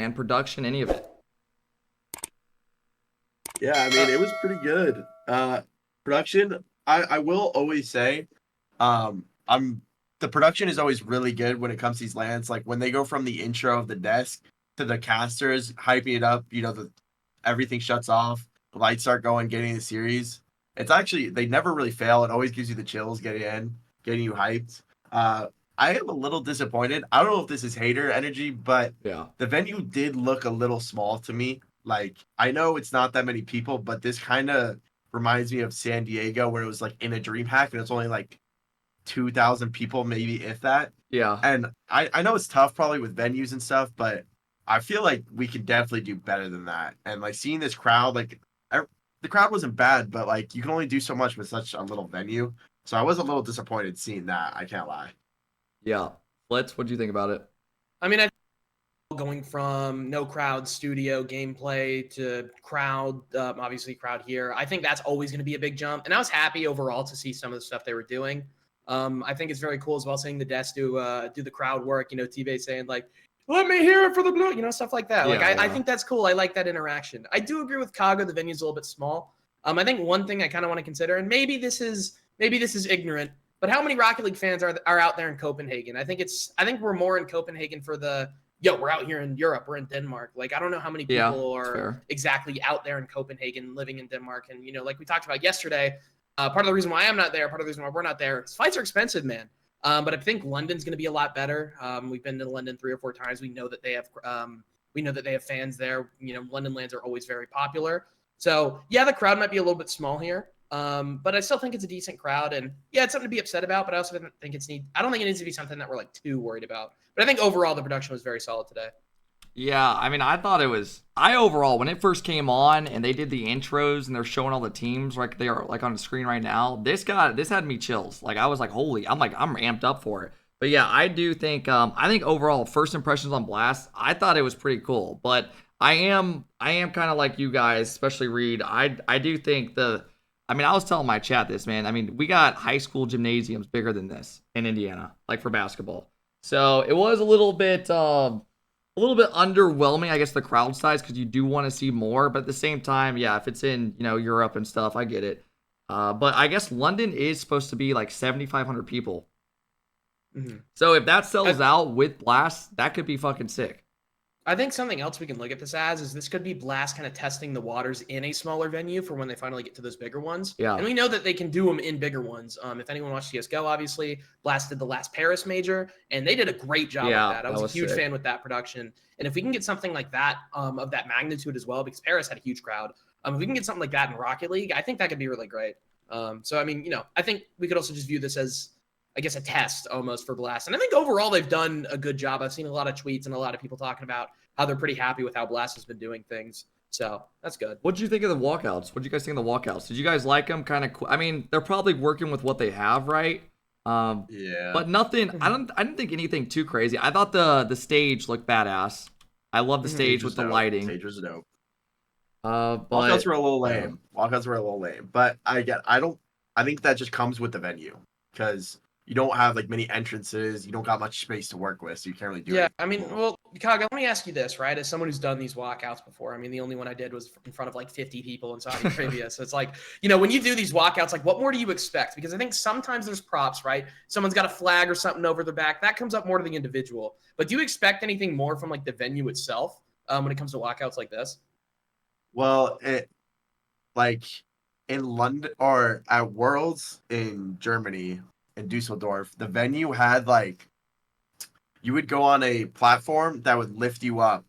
man? Production, any of it? Yeah, I mean, it was pretty good. Production, I will always say, I'm the production is always really good when it comes to these lands. Like when they go from the intro of the desk to the casters, hyping it up, everything shuts off, the lights start going, getting the series. It's actually they never really fail. It always gives you the chills getting in, getting you hyped. Uh, I am a little disappointed. I don't know if this is hater energy, but Yeah. the venue did look a little small to me. Like I know it's not that many people, but this kind of reminds me of San Diego where it was like in a dream hack and it's only like 2,000 people, maybe if that. Yeah. And I know it's tough probably with venues and stuff, but I feel like we could definitely do better than that. And like seeing this crowd, the crowd wasn't bad, but like you can only do so much with such a little venue. So I was a little disappointed seeing that. I can't lie. Yeah. Let's, what do you think about it? I mean, I going from no crowd studio gameplay to crowd, obviously crowd here. I think that's always going to be a big jump. And I was happy overall to see some of the stuff they were doing. I think it's very cool as well seeing the desk do the crowd work. You know, T-Bay saying like, "Let me hear it for the blue," you know, stuff like that. Yeah, Like I yeah. think that's cool. I like that interaction. I do agree with Kaga. The venue's a little bit small. I think one thing I kind of want to consider, and maybe this is ignorant, but how many Rocket League fans are out there in Copenhagen? I think we're more in Copenhagen for the we're out here in Europe, we're in Denmark. Like, I don't know how many Yeah, people that's are fair. exactly out there in Copenhagen living in Denmark. And, you know, like we talked about yesterday, part of the reason why I'm not there, part of the reason why we're not there, is flights are expensive, man. But I think London's going to be a lot better. We've been to London 3 or 4 times. We know that they have fans there. You know, London lands are always very popular. So yeah, the crowd might be a little bit small here. But I still think it's a decent crowd, and yeah, it's something to be upset about. But I also think I don't think it needs to be something that we're like too worried about. But I think overall the production was very solid today. Yeah, I mean, I thought it was. I overall, when it first came on and they did the intros and they're showing all the teams like they are like on the screen right now, this had me chills. Like I was like, holy, I'm amped up for it. But yeah, I do think I think overall first impressions on Blast, I thought it was pretty cool. But I am kind of like you guys, especially Reed. I do think I mean, I was telling my chat this, man. I mean, we got high school gymnasiums bigger than this in Indiana, like for basketball. So it was a little bit underwhelming, I guess, the crowd size because you do want to see more. But at the same time, yeah, if it's in Europe and stuff, I get it. But I guess London is supposed to be like 7,500 people. Mm-hmm. So if that sells out with Blast, that could be fucking sick. I think something else we can look at this as is this could be Blast kind of testing the waters in a smaller venue for when they finally get to those bigger ones. Yeah. And we know that they can do them in bigger ones. If anyone watched CSGO, obviously, Blast did the last Paris major, and they did a great job with that. I was a huge fan with that production. And if we can get something like that of that magnitude as well, because Paris had a huge crowd, if we can get something like that in Rocket League, I think that could be really great. So, I mean, I think we could also just view this as, I guess, a test almost for Blast. And I think overall they've done a good job. I've seen a lot of tweets and a lot of people talking about how they're pretty happy with how Blast has been doing things. So that's good. What did you think of the walkouts? What did you guys think of the walkouts? Did you guys like them? Kind of. I mean, they're probably working with what they have, right? Yeah. But nothing. I didn't think anything too crazy. I thought the stage looked badass. I love the stage with the lighting. Stage was dope. But Walkouts were a little lame. But I think that just comes with the venue because you don't have like many entrances. You don't got much space to work with, so you can't really do it. Yeah, I mean, well, Kaga, let me ask you this, right? As someone who's done these walkouts before, I mean, the only one I did was in front of like 50 people in Saudi Arabia. So it's like, when you do these walkouts, like what more do you expect? Because I think sometimes there's props, right? Someone's got a flag or something over their back. That comes up more to the individual. But do you expect anything more from like the venue itself when it comes to walkouts like this? Well, like in London or at Worlds in Germany in Dusseldorf, the venue had like you would go on a platform that would lift you up.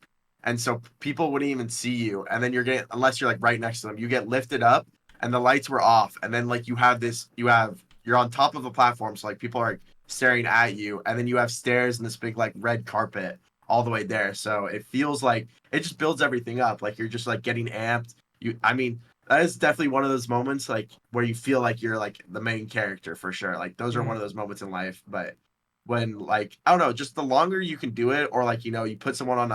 And so people wouldn't even see you. And then unless you're like right next to them, you get lifted up and the lights were off. And then like you're on top of a platform. So like people are staring at you. And then you have stairs and this big like red carpet all the way there. So it feels like it just builds everything up. Like you're just like getting amped. I mean, that is definitely one of those moments like where you feel like you're like the main character for sure. Like those are one of those moments in life. But when like I don't know, just the longer you can do it, or like you put someone on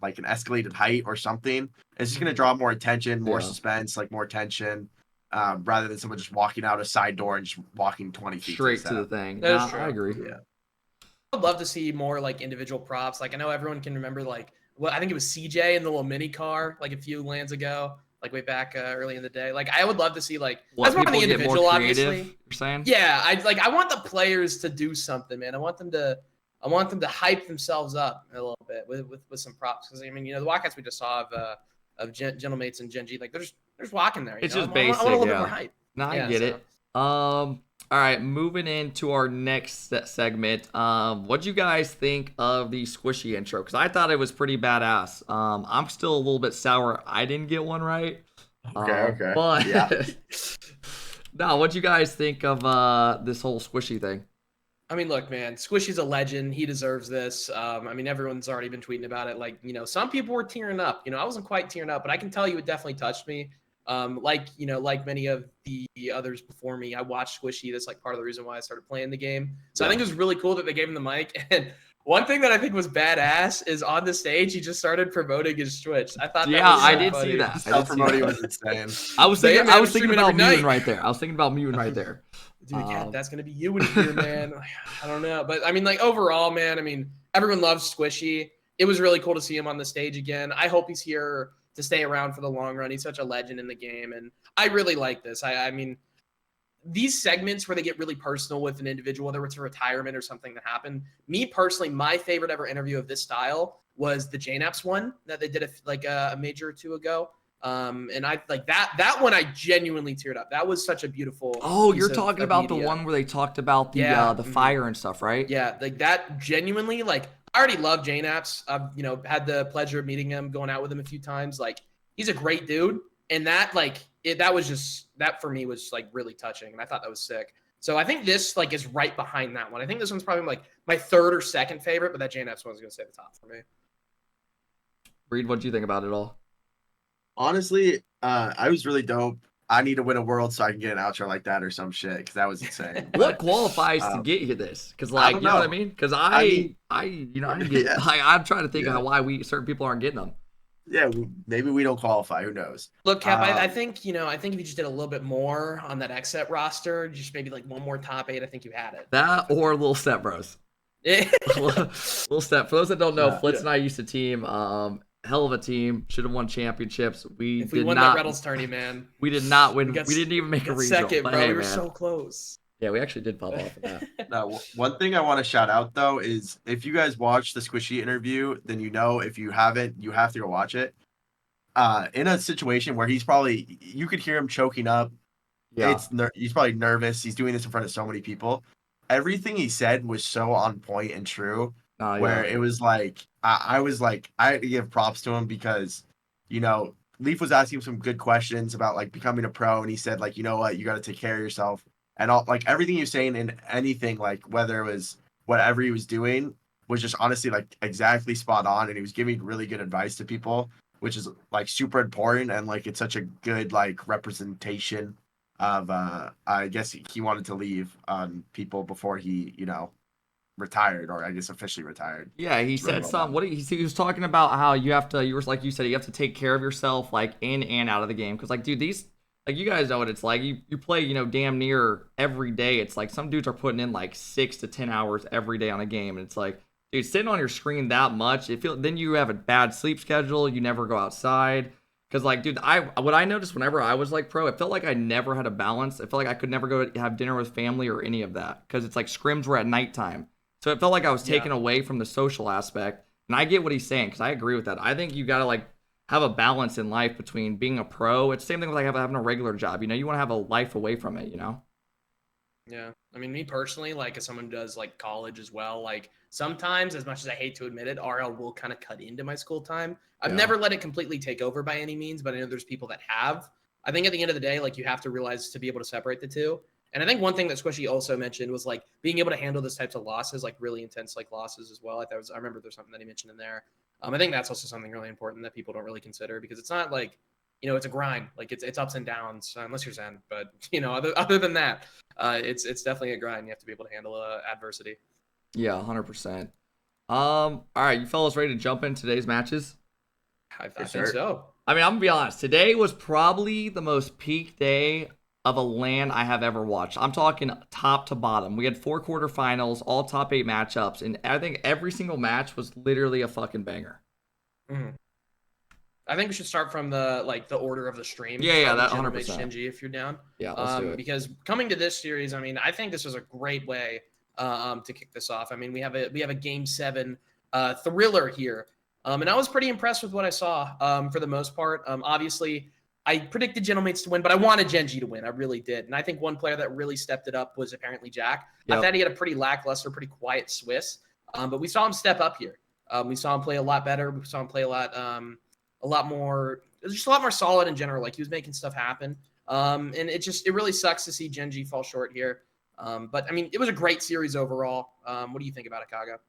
like an escalated height or something, it's just gonna draw more attention, more suspense, like more tension, rather than someone just walking out a side door and just walking 20 feet straight to the thing. That is true. I agree. Yeah. would love to see more like individual props. Like I know everyone can remember like what I think it was CJ in the little mini car like a few lands ago, like way back early in the day. Like I would love to see like What, that's more on the people get more individual, creative, obviously. you're saying? Yeah, I want the players to do something, man. I want them to hype themselves up a little bit with some props. Because I mean, the walkouts we just saw of GentleMates and GenG, like there's walking there. It's know? just I basic, want a little bit more hype. No, I Yeah, get it. All right, moving into our next segment. What'd you guys think of the squishy intro? Because I thought it was pretty badass. I'm still a little bit sour. I didn't get one right. Okay. But Yeah. no, what'd you guys think of this whole squishy thing? I mean, look, man, Squishy's a legend. He deserves this. I mean, everyone's already been tweeting about it. Like, some people were tearing up. I wasn't quite tearing up, but I can tell you it definitely touched me. Like many of the others before me, I watched Squishy. That's like part of the reason why I started playing the game. So I think it was really cool that they gave him the mic. And one thing that I think was badass is on the stage, he just started promoting his Twitch. I thought that was so I did funny. see that. Self-promoting was insane. I was thinking about muting muting right there. Dude, yeah, that's gonna be you in here, man. I don't know, but I mean, like overall, man. I mean, everyone loves Squishy. It was really cool to see him on the stage again. I hope he's here to stay around for the long run. He's such a legend in the game, and I really like this. I mean, these segments where they get really personal with an individual, whether it's a retirement or something that happened. Me personally, my favorite ever interview of this style was the JNAPS one that they did a major or two ago. And I like that one. I genuinely teared up. That was such a beautiful. Oh, you're talking about media. The one where they talked about the fire and stuff, right? Yeah, like that. Genuinely, like I already love JNAPS. I've had the pleasure of meeting him, going out with him a few times. Like he's a great dude, and that that for me was like really touching, and I thought that was sick. So I think this like is right behind that one. I think this one's probably like my third or second favorite, but that JNAPS one's gonna stay at the top for me. Reed, what do you think about it all? Honestly, I was really dope. I need to win a world so I can get an outro like that or some shit, because that was insane. What qualifies to get you this? Because like you know what I mean? Because I didn't get. Yeah. Like, I'm trying to think of why certain people aren't getting them. Yeah, maybe we don't qualify. Who knows? Look, Cap, I think if you just did a little bit more on that XSET roster, just maybe like one more top 8, I think you had it. That or Little Step Bros. Little Step. For those that don't know, Flitz and I used to team. Hell of a team. Should have won championships. If we won that Reynolds tourney, man. We did not win. We didn't even make a regional. Second, bro. We were so close. Yeah, we actually did pop off of that. No, one thing I want to shout out though is if you guys watched the Squishy interview, then if you haven't, you have to go watch it. In a situation where you could hear him choking up. Yeah. He's probably nervous. He's doing this in front of so many people. Everything he said was so on point and true. Where it was like, I had to give props to him because, Leaf was asking him some good questions about like becoming a pro, and he said like, you know what, you got to take care of yourself, and all like everything he was saying in anything, like whether it was whatever he was doing was just honestly like exactly spot on, and he was giving really good advice to people, which is like super important, and like it's such a good like representation of I guess he wanted to leave on people before he retired, or I guess officially retired. Yeah, he said something. He was talking about how you have to. You were like you said, you have to take care of yourself, like in and out of the game. Because like, dude, these like you guys know what it's like. You play, damn near every day. It's like some dudes are putting in like 6 to 10 hours every day on a game, and it's like, dude, sitting on your screen that much, then you have a bad sleep schedule. You never go outside. Because like, dude, what I noticed whenever I was like pro, it felt like I never had a balance. It felt like I could never go have dinner with family or any of that. Because it's like scrims were at nighttime. So it felt like I was taken away from the social aspect. And I get what he's saying, because I agree with that. I think you got to like have a balance in life between being a pro. It's the same thing with like having a regular job. You want to have a life away from it, Yeah. I mean, me personally, like as someone who does like college as well, like sometimes, as much as I hate to admit it, RL will kind of cut into my school time. I've never let it completely take over by any means, but I know there's people that have. I think at the end of the day, like you have to realize to be able to separate the two. And I think one thing that Squishy also mentioned was like being able to handle those types of losses, like really intense like losses as well. I remember there's something that he mentioned in there. I think that's also something really important that people don't really consider, because it's not like, it's a grind. Like it's ups and downs, unless you're Zen. But other than that, it's definitely a grind. You have to be able to handle adversity. Yeah, 100%. All right, you fellas ready to jump in today's matches? I think so. I mean, I'm gonna be honest. Today was probably the most peak day of a LAN I have ever watched. I'm talking top to bottom. We had 4 quarterfinals, all top 8 matchups, and I think every single match was literally a fucking banger. Mm-hmm. I think we should start from the order of the stream. Yeah, that GentleMates 100%. GenG if you're down. Yeah, let's do it. Because coming to this series, I mean, I think this is a great way to kick this off. I mean, we have a game 7 thriller here, and I was pretty impressed with what I saw for the most part. Obviously, I predicted GentleMates to win, but I wanted GenG to win. I really did, and I think one player that really stepped it up was apparently Jack. Yep. I thought he had a pretty lackluster, pretty quiet Swiss, but we saw him step up here. We saw him play a lot better. We saw him play a lot more, just a lot more solid in general. Like he was making stuff happen. And it really sucks to see GenG fall short here. But I mean, it was a great series overall. What do you think about it, Kaga?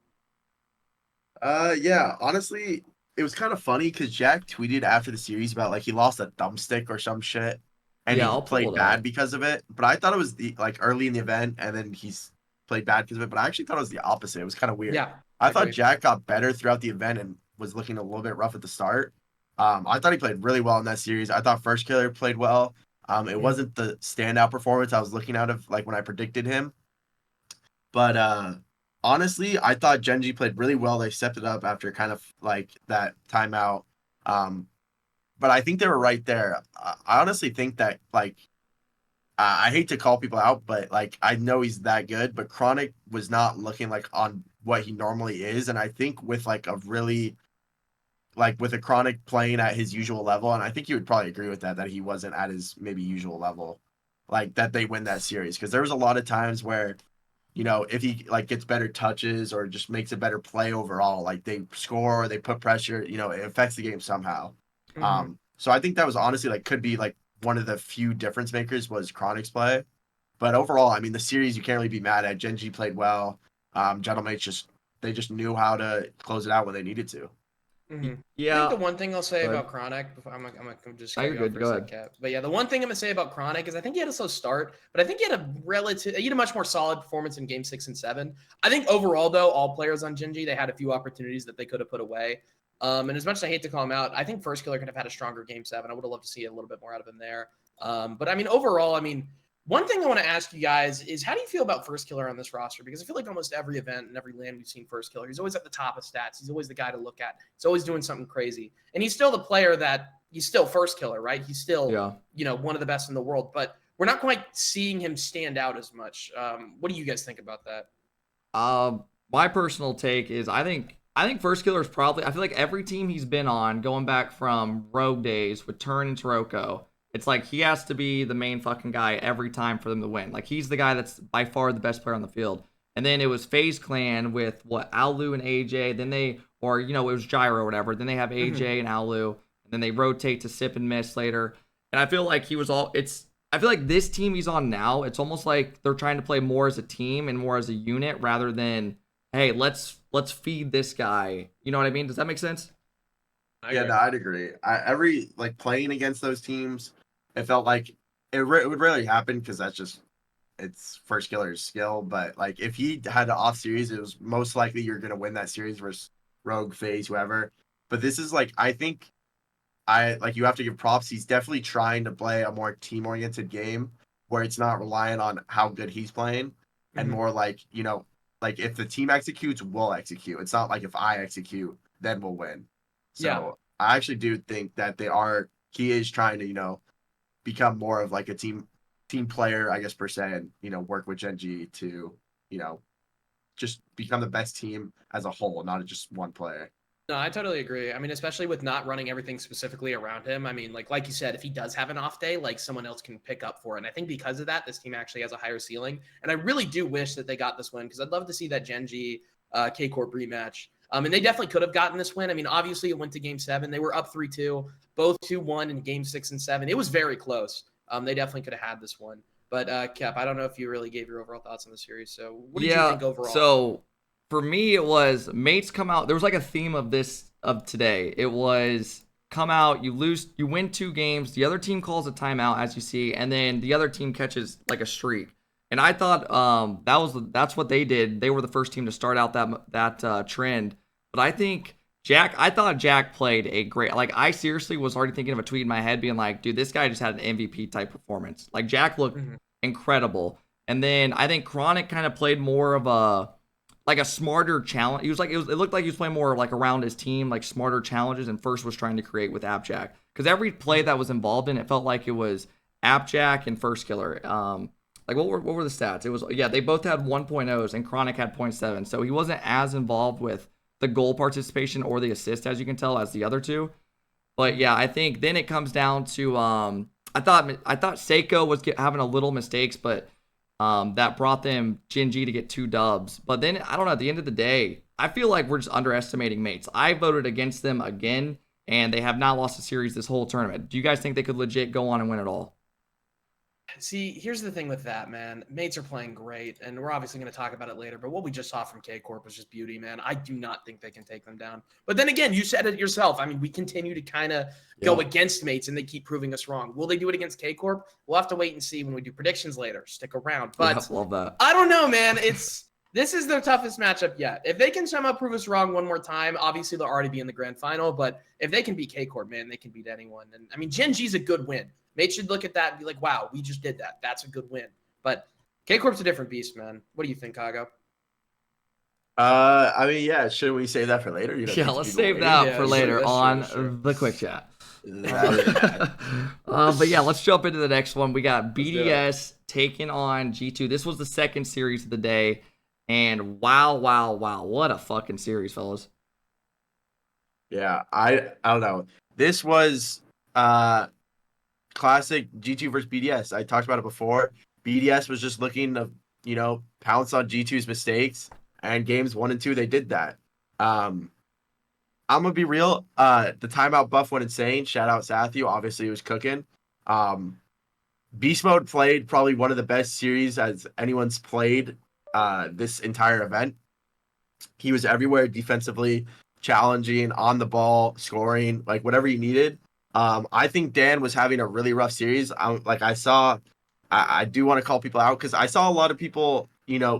Yeah, honestly, it was kind of funny because Jack tweeted after the series about like he lost a thumbstick or some shit, and he played bad because of it. But I thought it was early in the event, and then he's played bad because of it. But I actually thought it was the opposite. It was kind of weird. Yeah, I thought Jack got better throughout the event and was looking a little bit rough at the start. I thought he played really well in that series. I thought First Killer played well. It wasn't the standout performance I was looking out of like when I predicted him. But honestly, I thought GenG played really well. They stepped it up after kind of like that timeout. But I think they were right there. I honestly think that I hate to call people out, but like I know he's that good, but Chronic was not looking like on what he normally is. And I think with with a Chronic playing at his usual level, and I think you would probably agree with that he wasn't at his maybe usual level, like that they win that series. Because there was a lot of times where, if he like gets better touches or just makes a better play overall, like they score or they put pressure, it affects the game somehow. Mm-hmm. So I think that was honestly could be one of the few difference makers was Chronic's play. But overall, I mean, the series you can't really be mad at. GenG played well. GentleMates they just knew how to close it out when they needed to. Mm-hmm. Yeah. I think the one thing I'll say about Chronic, I'm just going to go for a second. But yeah, the one thing I'm going to say about Chronic is I think he had a slow start, but I think he had a much more solid performance in game 6 and 7. I think overall, though, all players on GenG, they had a few opportunities that they could have put away. And as much as I hate to call him out, I think First Killer could have had a stronger game 7. I would have loved to see a little bit more out of him there. But I mean, overall, one thing I want to ask you guys is how do you feel about First Killer on this roster? Because I feel like almost every event and every LAN we've seen First Killer, he's always at the top of stats. He's always the guy to look at. He's always doing something crazy. And he's still the player he's still First Killer, right? He's still, one of the best in the world. But we're not quite seeing him stand out as much. What do you guys think about that? My personal take is I think First Killer is probably, I feel like every team he's been on, going back from Rogue days with Turn and Taroko, it's like he has to be the main fucking guy every time for them to win. Like he's the guy that's by far the best player on the field. And then it was FaZe Clan with Alu and AJ. Then it was Gyro or whatever. Then they have AJ and Alu, and then they rotate to Sip and Miss later. And I feel like I feel like this team he's on now, it's almost like they're trying to play more as a team and more as a unit rather than, hey, let's feed this guy. You know what I mean? Does that make sense? Yeah, no, I'd agree. Every playing against those teams, it felt like it would rarely happen because it's First Killer's skill. But if he had an off series, it was most likely you're gonna win that series versus Rogue, FaZe, whoever. But this is I think you have to give props. He's definitely trying to play a more team oriented game where it's not reliant on how good he's playing and more if the team executes, we'll execute. It's not like if I execute, then we'll win. So I actually do think that he is trying to, become more of a team player, I guess, per se, and, work with GenG to, just become the best team as a whole, not just one player. No, I totally agree. Especially with not running everything specifically around him. Like you said, if he does have an off day, someone else can pick up for it. And I think because of that, this team actually has a higher ceiling. And I really do wish that they got this win because I'd love to see that GenG K-Corp rematch. And they definitely could have gotten this win. Obviously it went to game 7. They were up 3-2, both 2-1 in game 6 and 7. It was very close. They definitely could have had this one. But Kep, I don't know if you really gave your overall thoughts on the series. So what did you think overall? So for me, it was mates come out. There was a theme of today. It was come out, you win 2 games. The other team calls a timeout, as you see, and then the other team catches a streak. And I thought that's what they did. They were the first team to start out that trend. But I think Jack, I thought Jack played a great. Like, I seriously was already thinking of a tweet in my head being like, dude, this guy just had an MVP type performance. Like, Jack looked incredible. And then I think Chronic kind of played more of a smarter challenge. He was like, it looked like he was playing more like around his team, like smarter challenges, and First was trying to create with AppJack. Because every play that was involved in it felt like it was AppJack and First Killer. Like, what were the stats? It was, yeah, they both had 1.0s and Chronic had 0.7. So he wasn't as involved with the goal participation or the assist, as you can tell, as the other two. But yeah, I think then it comes down to I thought Seiko was having a little mistakes, but that brought them GenG to get 2 dubs. But then I don't know. At the end of the day, I feel like we're just underestimating Mates. I voted against them again, and they have not lost a series this whole tournament. Do you guys think they could legit go on and win it all? See, here's the thing with that, man. Mates are playing great, and we're obviously going to talk about it later, but what we just saw from K-Corp was just beauty, man. I do not think they can take them down. But then again, you said it yourself. I mean, we continue to kind of go against Mates, and they keep proving us wrong. Will they do it against K-Corp? We'll have to wait and see when we do predictions later. Stick around. But love that. I don't know, man. This is their toughest matchup yet. If they can somehow prove us wrong one more time, obviously they'll already be in the grand final. But if they can beat K-Corp, man, they can beat anyone. And I mean, GenG's a good win. Mates should look at that and be like, wow, we just did that. That's a good win. But K-Corp's a different beast, man. What do you think, Kago? I mean, yeah, should we save that for later? Yeah, let's save that for later on the quick chat. But yeah, let's jump into the next one. We got BDS taking on G2. This was the second series of the day. And wow, what a fucking series, fellas. Yeah, I don't know. This was classic G2 versus BDS. I talked about it before. BDS was just looking to, pounce on G2's mistakes, and games 1 and 2 they did that. I'm gonna be real. The timeout buff went insane. Shout out Sathu. Obviously, he was cooking. Beast Mode played probably one of the best series as anyone's played this entire event. He was everywhere defensively, challenging, on the ball, scoring, like whatever you needed. I think Dan was having a really rough series. I do want to call people out because I saw a lot of people,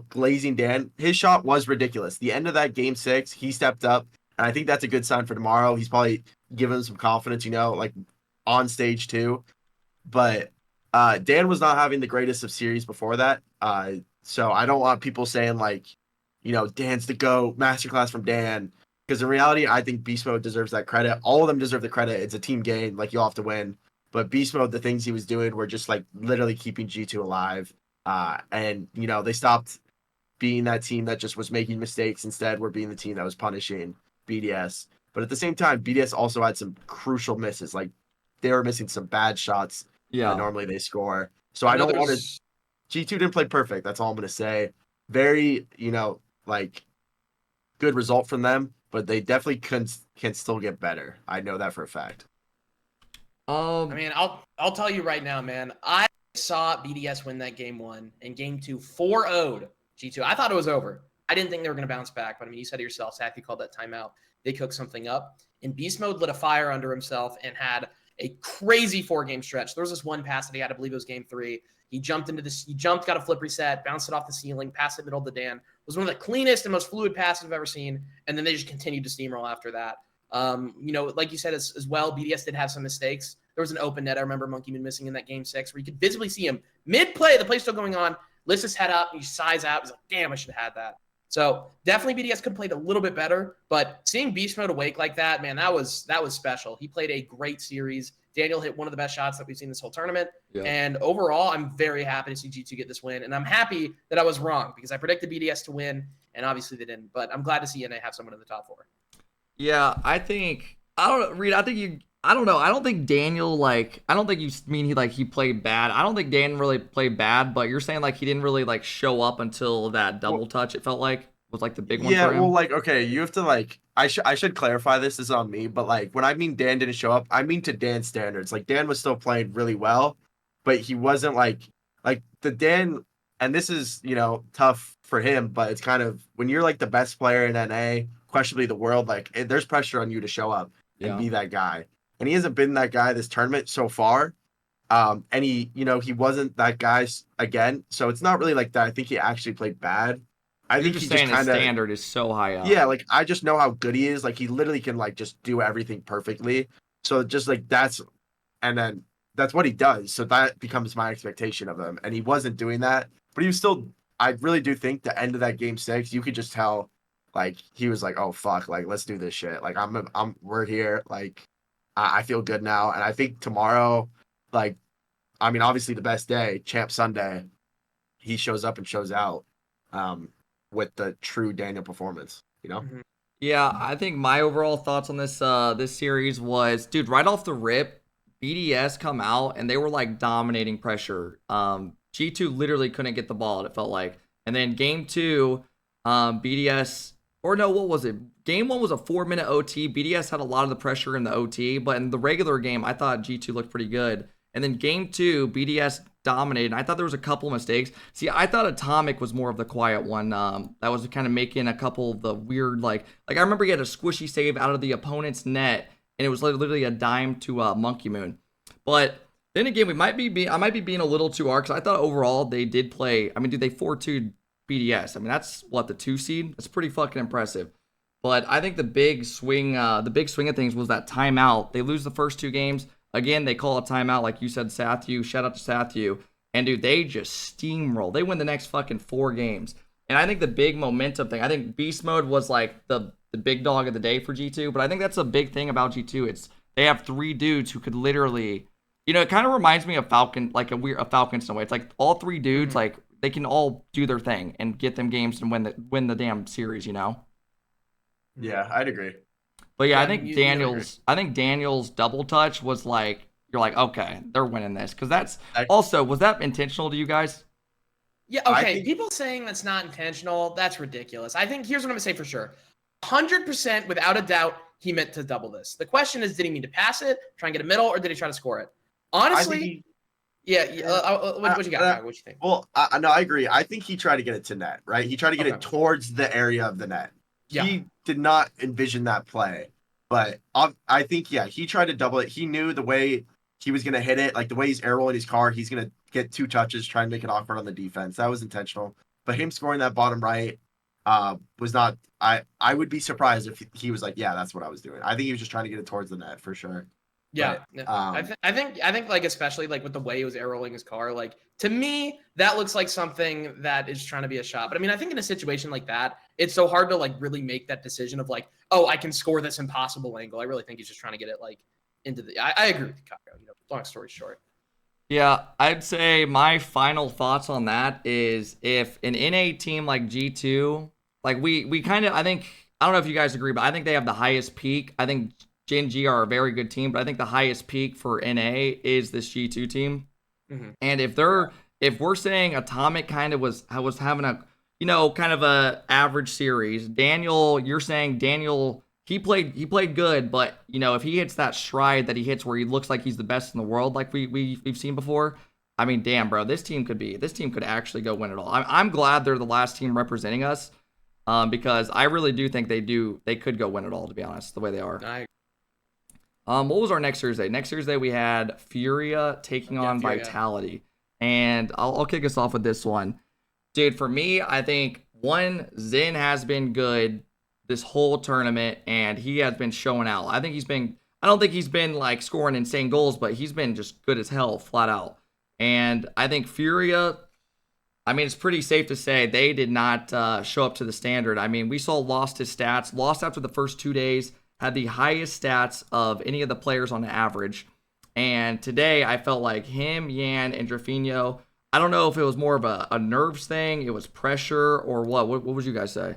glazing Dan. His shot was ridiculous. The end of that game 6, he stepped up, and I think that's a good sign for tomorrow. He's probably given some confidence, like on stage too. But Dan was not having the greatest of series before that. So I don't want people saying like, Dan's the GOAT, masterclass from Dan. Because in reality, I think Beast Mode deserves that credit. All of them deserve the credit. It's a team game. Like, you all have to win. But Beast Mode, the things he was doing were just, like, literally keeping G2 alive. And, they stopped being that team that just was making mistakes. Instead, we're being the team that was punishing BDS. But at the same time, BDS also had some crucial misses. Like, they were missing some bad shots that normally they score. So I don't want to... G2 didn't play perfect. That's all I'm going to say. Very, good result from them. But they definitely can still get better. I know that for a fact. I mean, I'll tell you right now, man. I saw BDS win that game 1 and game 2 4-0'd G2. I thought it was over. I didn't think they were going to bounce back. But I mean, you said it yourself. Safi called that timeout. They cooked something up. And Beast Mode lit a fire under himself and had a crazy 4-game stretch. There was this one pass that he had, I believe it was game 3. He jumped, got a flip reset, bounced it off the ceiling, passed it middle to Dan. It was one of the cleanest and most fluid passes I've ever seen. And then they just continued to steamroll after that. Like you said as well, BDS did have some mistakes. There was an open net. I remember Monkey Moon missing in that game 6 where you could visibly see him mid-play. The play's still going on. Lifts his head up. And he sighs out. He's like, damn, I should have had that. So definitely BDS could have played a little bit better. But seeing Beast Mode awake like that, man, that was special. He played a great series. Daniel hit one of the best shots that we've seen this whole tournament. Yeah. And overall, I'm very happy to see G2 get this win. And I'm happy that I was wrong because I predicted BDS to win, and obviously they didn't. But I'm glad to see NA have someone in the top 4. Yeah, I don't know. I don't think Daniel, I don't think you mean he played bad. I don't think Dan really played bad, but you're saying he didn't really show up until that double touch, it felt like. Was the big one for him? Yeah, well, okay, you have to I should clarify this is on me, but when I mean Dan didn't show up, I mean to Dan's standards. Dan was still playing really well, but he wasn't like the Dan, and this is, tough for him, but it's kind of when you're the best player in NA, questionably the world, there's pressure on you to show up and be that guy. And he hasn't been that guy this tournament so far. And he wasn't that guy again. So it's not really like that. I think he actually played bad. I You're think just he just saying his kind of standard is so high up. yeah, like I just know how good he is. Like he literally can like just do everything perfectly. So just like and then that's what he does. So that becomes my expectation of him. And he wasn't doing that, but he was still. I really do think the end of that game 6, you could just tell, like he was like, oh fuck, like let's do this shit. Like we're here. Like I feel good now, and I think tomorrow, like I mean, obviously the best day, Champ Sunday, he shows up and shows out, with the true Daniel performance. You know. Mhm. Yeah, I think my overall thoughts on this series was, dude, right off the rip, BDS come out and they were like dominating pressure. G2 literally couldn't get the ball, it felt like. And then game 2, BDS, or no, what was it? Game 1 was a 4-minute OT. BDS had a lot of the pressure in the OT, but in the regular game, I thought G2 looked pretty good. And then game 2, BDS dominated. I thought there was a couple mistakes. See, I thought Atomic was more of the quiet one. That was kind of making a couple of the weird, like I remember he had a squishy save out of the opponent's net, and it was literally a dime to Monkey Moon. But then again, I might be being a little too hard, because I thought overall they did play. I mean, dude, they 4-2'd BDS. I mean, that's what, the 2 seed. That's pretty fucking impressive. But I think the big swing of things was that timeout. They lose the first 2 games. Again, they call a timeout, like you said, Sathu. Shout out to Sathu. And, dude, they just steamroll. They win the next fucking 4 games. And I think the big momentum thing, I think Beast Mode was like the big dog of the day for G2. But I think that's a big thing about G2. It's they have 3 dudes who could literally, it kind of reminds me of Falcon, like a Falcons in a way. It's like all 3 dudes, like they can all do their thing and get them games and win the damn series, Yeah, I'd agree. But yeah, Yeah, I think Daniel's double touch was like, you're like, okay, they're winning this, because was that intentional to you guys? Yeah, okay. People saying that's not intentional, that's ridiculous. I think here's what I'm gonna say for sure. 100% without a doubt, he meant to double this. The question is, did he mean to pass it, try and get a middle, or did he try to score it? Honestly, what you got? What you think? Well, no, I agree. I think he tried to get it to net, right? He tried to get it towards the area of the net. Yeah. He did not envision that play, but I think, yeah, he tried to double it. He knew the way he was going to hit it, like the way he's air rolling his car, he's going to get 2 touches, try and make it awkward on the defense. That was intentional. But him scoring that bottom right was not, I would be surprised if he was like, yeah, that's what I was doing. I think he was just trying to get it towards the net for sure. Yeah, but, I think like, especially like with the way he was air rolling his car, like to me that looks like something that is trying to be a shot. But I mean, I think in a situation like that, it's so hard to like really make that decision of like, oh, I can score this impossible angle. I really think he's just trying to get it like into the. I agree with Kako. Long story short. Yeah, I'd say my final thoughts on that is, if an NA team like G2, like we kind of, I don't know if you guys agree, but I think they have the highest peak. I think GenG are a very good team, but I think the highest peak for NA is this G2 team. Mm-hmm. And if we're saying Atomic kind of was having a, kind of a average series, Daniel, you're saying Daniel, he played good, but if he hits that stride that he hits where he looks like he's the best in the world, like we've seen before, I mean, damn, bro, this team could actually go win it all. I'm glad they're the last team representing us, because I really do think they could go win it all, to be honest, the way they are. What was our next Thursday? Next Thursday we had Furia taking on Vitality. And I'll kick us off with this one. Dude, for me, I think Zen has been good this whole tournament, and he has been showing out. I don't think he's been like scoring insane goals, but he's been just good as hell, flat out. And I think Furia, I mean, it's pretty safe to say they did not show up to the standard. I mean, we saw lost his stats, lost after the first 2 days, had the highest stats of any of the players on the average. And today, I felt like him, Yan, and Drafinho, I don't know if it was more of a nerves thing, it was pressure, or what. What would you guys say?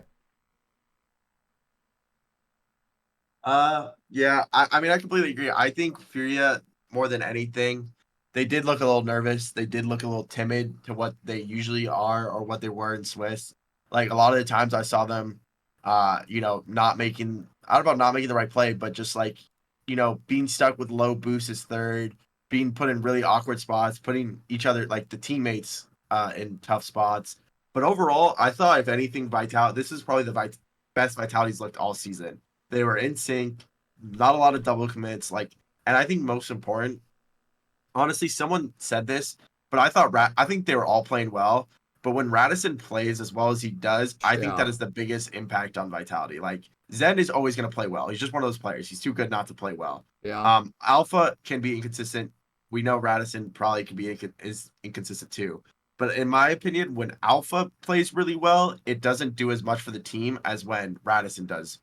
Yeah, I mean, I completely agree. I think Furia, more than anything, they did look a little nervous. They did look a little timid to what they usually are or what they were in Swiss. Like, a lot of the times I saw them, not making, I don't know about not making the right play, but just like, being stuck with low boosts as third, being put in really awkward spots, putting each other, like the teammates, in tough spots. But overall, I thought, if anything, this is probably the best Vitality's looked all season. They were in sync, not a lot of double commits, and I think most important, honestly, someone said this, but I think they were all playing well. But when Radisson plays as well as he does, I think that is the biggest impact on Vitality. Like Zen is always going to play well. He's just one of those players. He's too good not to play well. Yeah. Alpha can be inconsistent. We know Radisson probably can be is inconsistent too. But in my opinion, when Alpha plays really well, it doesn't do as much for the team as when Radisson does.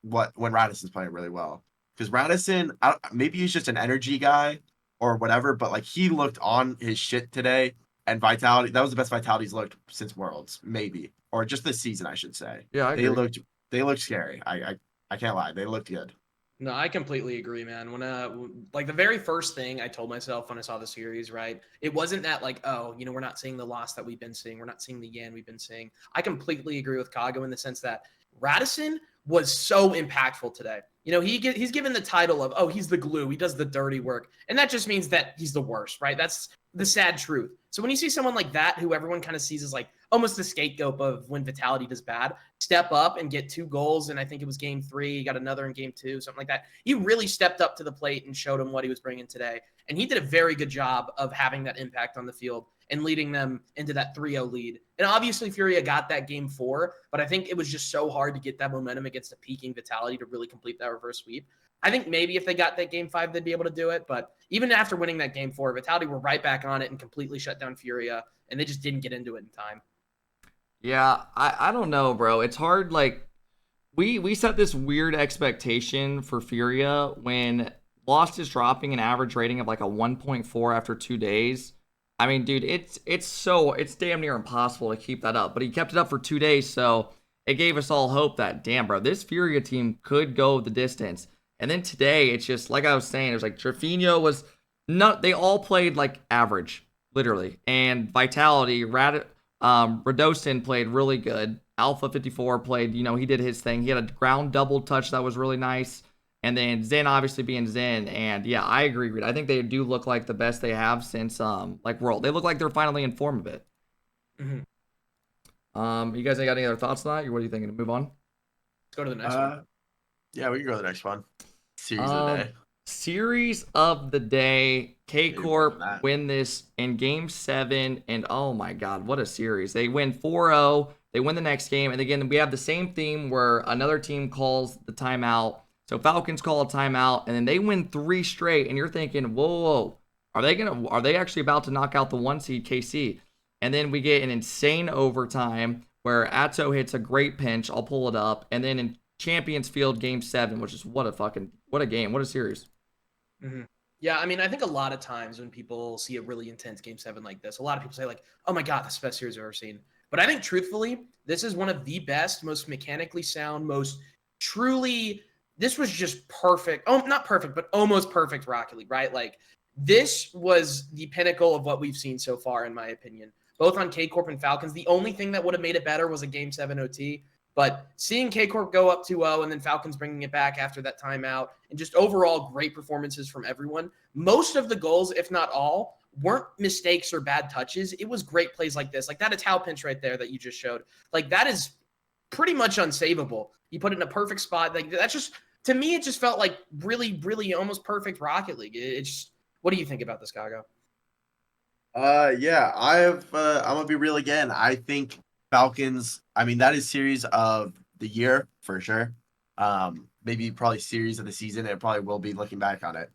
When Radisson's playing really well, because Radisson, maybe he's just an energy guy or whatever, but like he looked on his shit today, and Vitality, that was the best Vitality's looked since Worlds, maybe, or just this season, I should say. Yeah, I agree. They looked scary. I can't lie, they looked good. No, I completely agree, man. When like the very first thing I told myself when I saw the series, right? It wasn't that like, oh, we're not seeing the loss that we've been seeing. We're not seeing the Yan we've been seeing. I completely agree with Kago in the sense that Radisson was so impactful today. He's given the title of, oh, he's the glue. He does the dirty work. And that just means that he's the worst, right? That's the sad truth. So when you see someone like that, who everyone kind of sees as like almost the scapegoat of when Vitality does bad, step up and get 2 goals. And I think it was game 3. He got another in game 2, something like that. He really stepped up to the plate and showed him what he was bringing today. And he did a very good job of having that impact on the field and leading them into that 3-0 lead. And obviously Furia got that game 4, but I think it was just so hard to get that momentum against a peaking Vitality to really complete that reverse sweep. I think maybe if they got that game 5, they'd be able to do it. But even after winning that game 4, Vitality were right back on it and completely shut down Furia, and they just didn't get into it in time. Yeah, I don't know, bro. It's hard. Like, we set this weird expectation for Furia when Lost is dropping an average rating of like a 1.4 after 2 days. I mean, dude, it's damn near impossible to keep that up. But he kept it up for 2 days, so it gave us all hope that, damn, bro, this Furia team could go the distance. And then today, it's just, like I was saying, it was like Trifino was not, they all played like average, literally. And Vitality, Radostin played really good. Alpha 54 played, he did his thing. He had a ground double touch that was really nice. And then Zen obviously being Zen. And yeah, I agree, Reed. I think they do look like the best they have since like World. They look like they're finally in form a bit. Mm-hmm. You guys got any other thoughts on that? What are you thinking? To move on? Let's go to the next one. Yeah, we can go to the next one. Series of the day. Series of the day. K-Corp win this in game 7. And oh my God, what a series. They win 4-0. They win the next game. And again, we have the same theme where another team calls the timeout. So Falcons call a timeout, and then they win 3 straight. And you're thinking, whoa, are they actually about to knock out the 1 seed KC? And then we get an insane overtime where Atto hits a great pinch. I'll pull it up. And then in Champions Field, game 7, which is what a game, what a series. Mm-hmm. Yeah, I mean, I think a lot of times when people see a really intense game 7 like this, a lot of people say like, oh my God, this is the best series I've ever seen. But I think truthfully, this is one of the best, most mechanically sound, most truly, this was just perfect. Oh, not perfect, but almost perfect Rocket League, right? Like this was the pinnacle of what we've seen so far, in my opinion, both on K-Corp and Falcons. The only thing that would have made it better was a game 7 OT. But seeing K-Corp go up 2-0 and then Falcons bringing it back after that timeout and just overall great performances from everyone. Most of the goals, if not all, weren't mistakes or bad touches. It was great plays like this. Like that Ital pinch right there that you just showed. Like that is pretty much unsavable. You put it in a perfect spot. Like that's just, to me, it just felt like really, really almost perfect Rocket League. It's what do you think about this, Gago? Yeah, I'm gonna be real again. I think Falcons, I mean, that is series of the year for sure. Maybe probably series of the season. It probably will be looking back on it.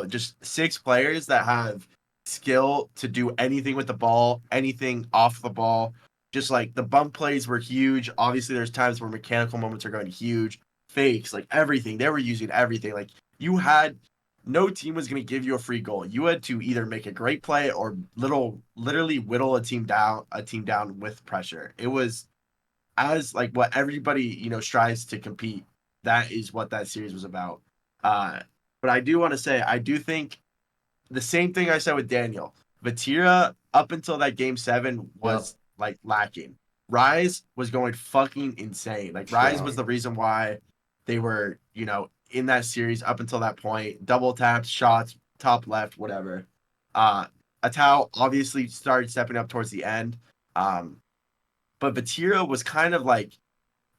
Just 6 players that have skill to do anything with the ball, anything off the ball. Just like the bump plays were huge. Obviously, there's times where mechanical moments are going huge. Fakes, like everything. They were using everything. Like no team was going to give you a free goal. You had to either make a great play or literally whittle a team down with pressure. It was as like what everybody, strives to compete. That is what that series was about. But I do want to say, I do think the same thing I said with Daniel. Vatira, up until that game 7, was like lacking. Rise was going fucking insane. Like Rise was the reason why they were, in that series up until that point. Double taps, shots, top left, whatever. Atao obviously started stepping up towards the end. But Vatira was kind of like,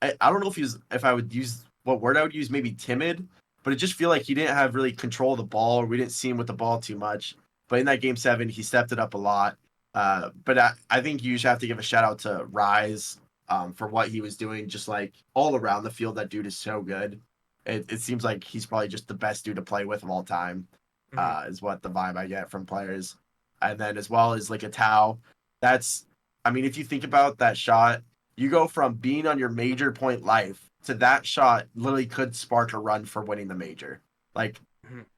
I don't know if I would use what word I would use, maybe timid, but it just feel like he didn't have really control of the ball, or we didn't see him with the ball too much. But in that game 7, he stepped it up a lot. But I think you should have to give a shout out to Rise for what he was doing, just like all around the field. That dude is so good. It seems like he's probably just the best dude to play with of all time, is what the vibe I get from players. And then as well as like a Tau. I mean, if you think about that shot, you go from being on your major point life to that shot literally could spark a run for winning the major. Like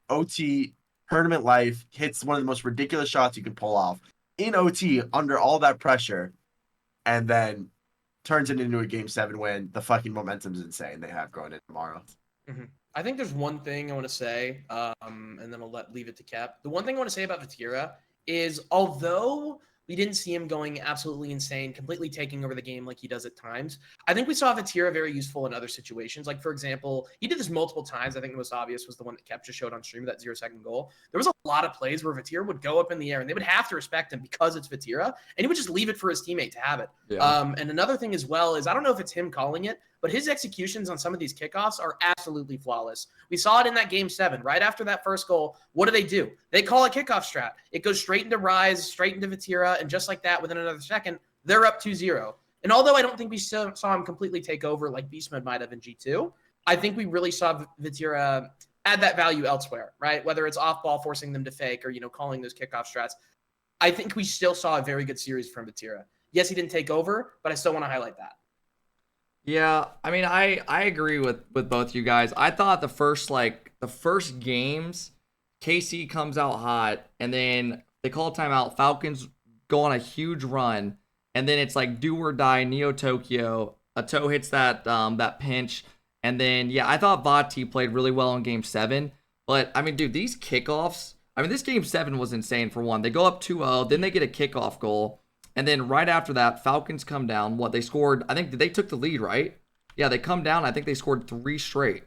OT tournament life hits one of the most ridiculous shots you can pull off in OT under all that pressure, and then turns it into a game 7 win. The fucking momentum's insane they have going in tomorrow. I think there's one thing I want to say, and then I'll leave it to Kep. The one thing I want to say about Vatira is, although we didn't see him going absolutely insane, completely taking over the game like he does at times, I think we saw Vatira very useful in other situations. Like, for example, he did this multiple times. I think the most obvious was the one that Kep just showed on stream, that 0-second goal. There was a lot of plays where Vatira would go up in the air, and they would have to respect him because it's Vatira, and he would just leave it for his teammate to have it. Yeah. And another thing as well is, I don't know if it's him calling it, but his executions on some of these kickoffs are absolutely flawless. We saw it in that game 7. Right after that first goal, what do? They call a kickoff strat. It goes straight into Rise, straight into Vatira, and just like that, within another second, they're up 2-0. And although I don't think we saw him completely take over like Beast Mode might have in G2, I think we really saw Vatira add that value elsewhere, right? Whether it's off ball, forcing them to fake, or, calling those kickoff strats. I think we still saw a very good series from Vatira. Yes, he didn't take over, but I still want to highlight that. Yeah, I mean, I agree with both you guys. I thought the first games, KC comes out hot, and then they call timeout. Falcons go on a huge run, and then it's like do or die. Neo Tokyo, a toe hits that pinch, and then I thought Vati played really well in Game 7. But I mean, dude, these kickoffs. I mean, this Game 7 was insane for one. They go up 2-0, then they get a kickoff goal. And then right after that, Falcons come down. They scored, I think they took the lead, right? Yeah, they come down. I think they scored 3 straight.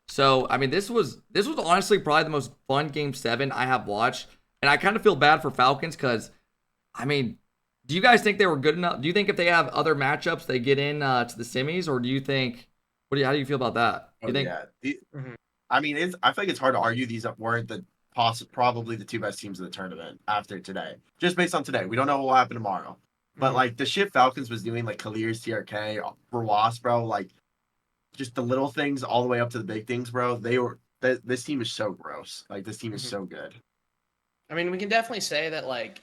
So, I mean, this was honestly probably the most fun Game 7 I have watched. And I kind of feel bad for Falcons because, I mean, do you guys think they were good enough? Do you think if they have other matchups, they get in to the semis? Or do you think, how do you feel about that? Do you think? Yeah. I mean, I feel like it's hard to argue these weren't probably the 2 best teams in the tournament after today. Just based on today. We don't know what will happen tomorrow. But, like, the shit Falcons was doing, like, Kalir's TRK, Rawas, bro, like, just the little things all the way up to the big things, bro. This team is so gross. Like, this team is so good. I mean, we can definitely say that, like,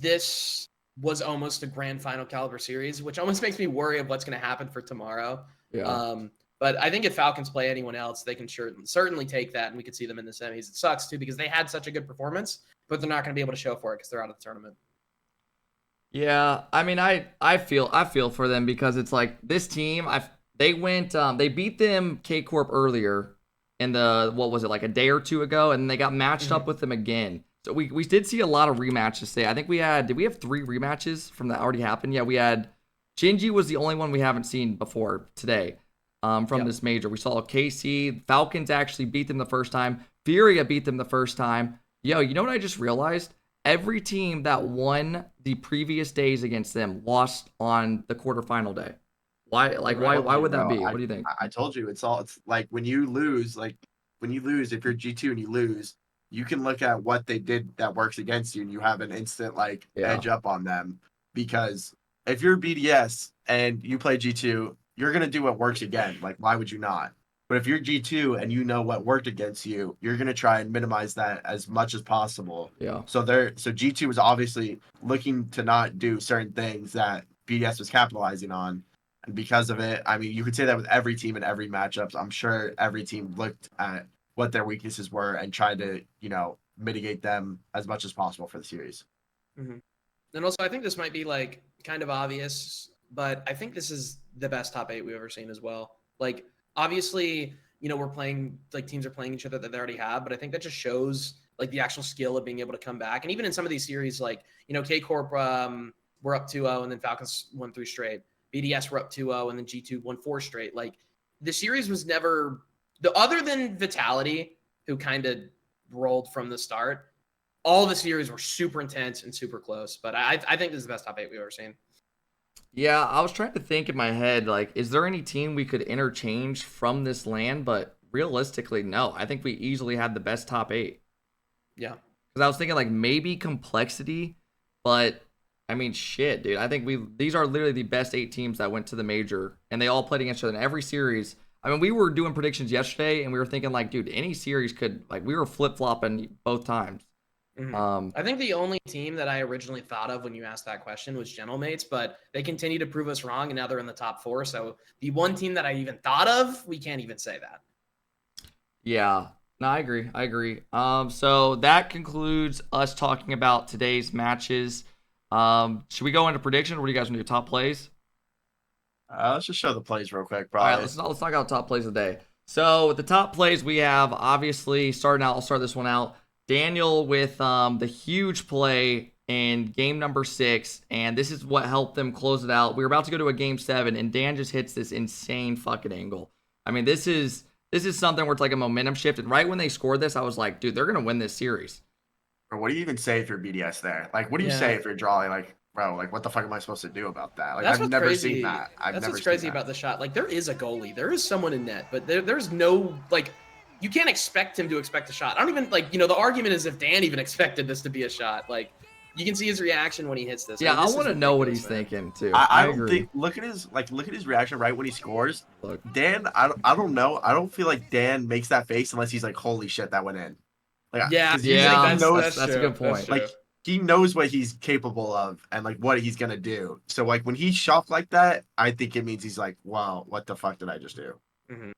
this was almost a grand final caliber series, which almost makes me worry of what's going to happen for tomorrow. Yeah. But I think if Falcons play anyone else, they can certainly take that, and we could see them in the semis. It sucks, too, because they had such a good performance, but they're not going to be able to show for it because they're out of the tournament. Yeah, I mean, I feel for them because it's like this team. They beat them Corp earlier in the what was it, like a day or two ago, and they got matched up with them again. So we did see a lot of rematches today. I think did we have 3 rematches from that already happened? Yeah, we had GenG was the only one we haven't seen before today. From this major. We saw KC. Falcons actually beat them the first time. Furia beat them the first time. Yo, you know what I just realized? Every team that won the previous days against them lost on the quarterfinal day. Why? Like, why would that be? What do you think? I told you, it's like when you lose, if you're G2 and you lose, you can look at what they did that works against you, and you have an instant, edge up on them. Because if you're BDS and you play G2, you're going to do what works again. Like, why would you not? But if you're G2 and you know what worked against you, you're going to try and minimize that as much as possible. Yeah. So G2 was obviously looking to not do certain things that BDS was capitalizing on. And because of it, I mean, you could say that with every team in every matchup. I'm sure every team looked at what their weaknesses were and tried to, mitigate them as much as possible for the series. Mm-hmm. And also, I think this might be kind of obvious, but I think this is the best top 8 we've ever seen as well. Like, obviously, we're playing, teams are playing each other that they already have, but I think that just shows, the actual skill of being able to come back. And even in some of these series, K-Corp were up 2-0, and then Falcons won 3 straight. BDS were up 2-0, and then G2 won 4 straight. The series was never, other than Vitality, who kind of rolled from the start, all the series were super intense and super close. But I think this is the best top 8 we've ever seen. Yeah, I was trying to think in my head, is there any team we could interchange from this land? But realistically, no. I think we easily had the best top 8. Yeah. Because I was thinking, maybe complexity, but I mean, shit, dude. I think these are literally the best 8 teams that went to the major, and they all played against each other in every series. I mean, we were doing predictions yesterday, and we were thinking like, dude, any series could like we were flip flopping both times. I think the only team that I originally thought of when you asked that question was GentleMates, but they continue to prove us wrong, and now they're in the top 4. So the one team that I even thought of, we can't even say that. Yeah. No, I agree. I agree. So that concludes us talking about today's matches. Should we go into prediction? What do you guys want to do? Top plays? Let's just show the plays real quick, All right, probably. let's knock out top plays of the day. So with the top plays we have, obviously starting out, I'll start this one out. Daniel with the huge play in game number 6, and this is what helped them close it out. We were about to go to a game 7, and Dan just hits this insane fucking angle. I mean, this is something where it's like a momentum shift, and right when they scored this, I was like, dude, they're gonna win this series. Or what do you even say if you're BDS there? Like, what do you say if you're drawing? Like, bro, like, what the fuck am I supposed to do about that? Like, I've never seen that. That's what's crazy about the shot. Like, there is a goalie, there is someone in net, but there's no like. You can't expect him to expect a shot. I don't even like, the argument is if Dan even expected this to be a shot. Like, you can see his reaction when he hits this. Yeah, I want to know what he's thinking too. I don't think. Look at his reaction right when he scores. Look, Dan, I don't know. I don't feel like Dan makes that face unless he's like, holy shit, that went in. Like, that's a good point. Like, he knows what he's capable of and like what he's gonna do. So like when he's shocked like that, I think it means he's like, wow, what the fuck did I just do? Mm-hmm.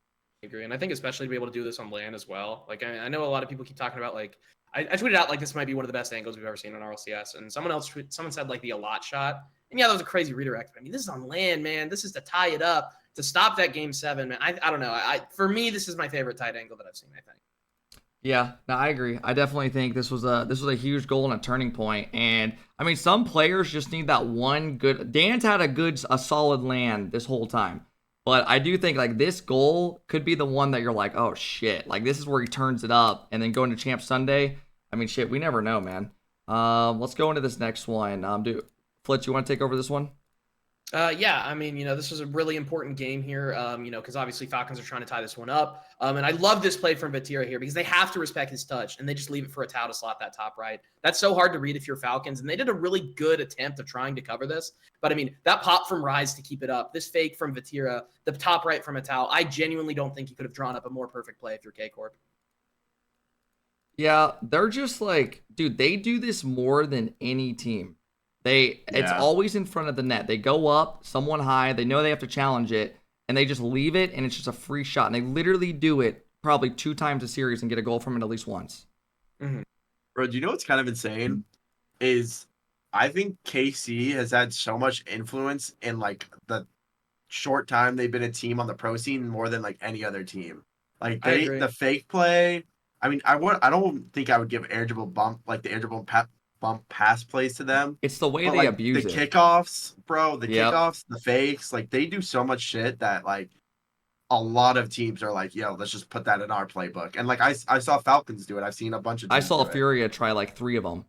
I agree, and I think especially to be able to do this on land as well. Like I know a lot of people keep talking about like I tweeted out like this might be one of the best angles we've ever seen on RLCS, and someone said like the a lot shot, and yeah, that was a crazy redirect. But I mean, this is on land, man. This is to tie it up to stop that game 7, man. I don't know. For me, this is my favorite tight angle that I've seen. I think. Yeah, no, I agree. I definitely think this was a huge goal and a turning point. And I mean, some players just need that one good. Dan's had a solid land this whole time. But I do think like this goal could be the one that you're like, oh shit, like this is where he turns it up, and then going to Champ Sunday. I mean, shit, we never know, man. Let's go into this next one. Dude, Flitz, you want to take over this one? Yeah, I mean, this was a really important game here, because obviously Falcons are trying to tie this one up. And I love this play from Vatira here because they have to respect his touch, and they just leave it for a Tau to slot that top right. That's so hard to read if you're Falcons, and they did a really good attempt of trying to cover this. But, I mean, that pop from Rise to keep it up, this fake from Vatira, the top right from a Tau, I genuinely don't think you could have drawn up a more perfect play if you're K-Corp. Yeah, they're just like, dude, they do this more than any team. It's always in front of the net. They go up, someone high, they know they have to challenge it, and they just leave it, and it's just a free shot. And they literally do it probably 2 times a series and get a goal from it at least once. Mm-hmm. Bro, do you know what's kind of insane? Is I think KC has had so much influence in like the short time they've been a team on the pro scene more than like any other team. Like the fake play. I mean, I don't think I would give air dribble bump like the air dribble bump pass plays to them. It's the way they abuse it. The kickoffs, bro, kickoffs, the fakes, like they do so much shit that like a lot of teams are like, yo, let's just put that in our playbook. And like I saw Falcons do it. I've seen a bunch of teams I saw Furia try like 3 of them.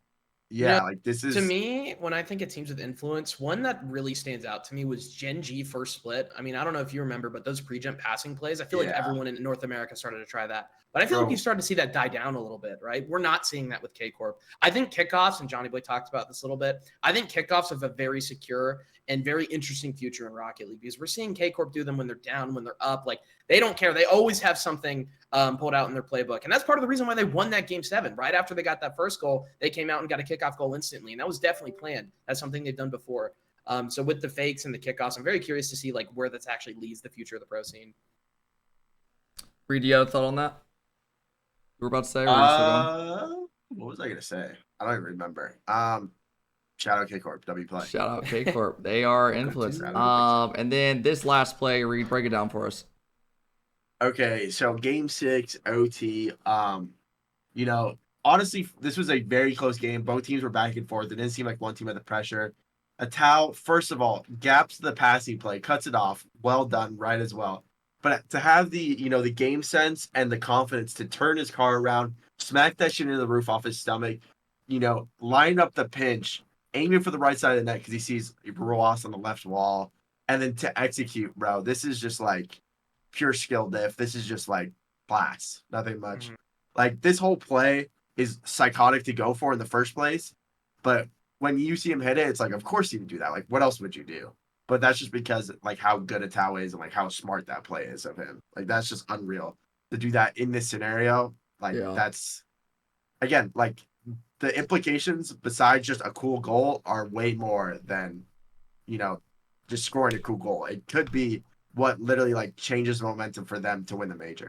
Yeah, like this is... To me, when I think of teams with influence, one that really stands out to me was GenG first split. I mean, I don't know if you remember, but those pre-jump passing plays, I feel like everyone in North America started to try that. But I feel like you started to see that die down a little bit, right? We're not seeing that with K-Corp. I think kickoffs, and Johnny Boy talked about this a little bit, I think kickoffs have a very secure and very interesting future in Rocket League because we're seeing K-Corp do them when they're down, when they're up. Like, they don't care. They always have something pulled out in their playbook. And that's part of the reason why they won that game 7. Right after they got that first goal, they came out and got a kickoff goal instantly. And that was definitely planned. That's something they've done before. So with the fakes and the kickoffs, I'm very curious to see like where this actually leads the future of the pro scene. Reed, do you have a thought on that? You were about to say? What was I going to say? I don't even remember. Shout out K-Corp, W play. Shout out K-Corp. They are influenced. And then this last play, Reed, break it down for us. Okay, so game 6, OT. Honestly, this was a very close game. Both teams were back and forth. It didn't seem like one team had the pressure. Tau, first of all, gaps the passing play, cuts it off. Well done, right as well. But to have the game sense and the confidence to turn his car around, smack that shit into the roof off his stomach, line up the pinch, aiming for the right side of the net because he sees Roas on the left wall, and then to execute, bro. This is just like pure skill diff. This is just like class, nothing much. Like this whole play is psychotic to go for in the first place, but when you see him hit it, it's like, of course he would do that. Like, what else would you do? But that's just because like how good a Tao is and like how smart that play is of him. Like that's just unreal to do that in this scenario. Like that's again, like the implications besides just a cool goal are way more than, you know, just scoring a cool goal. It could be what literally like changes momentum for them to win the major.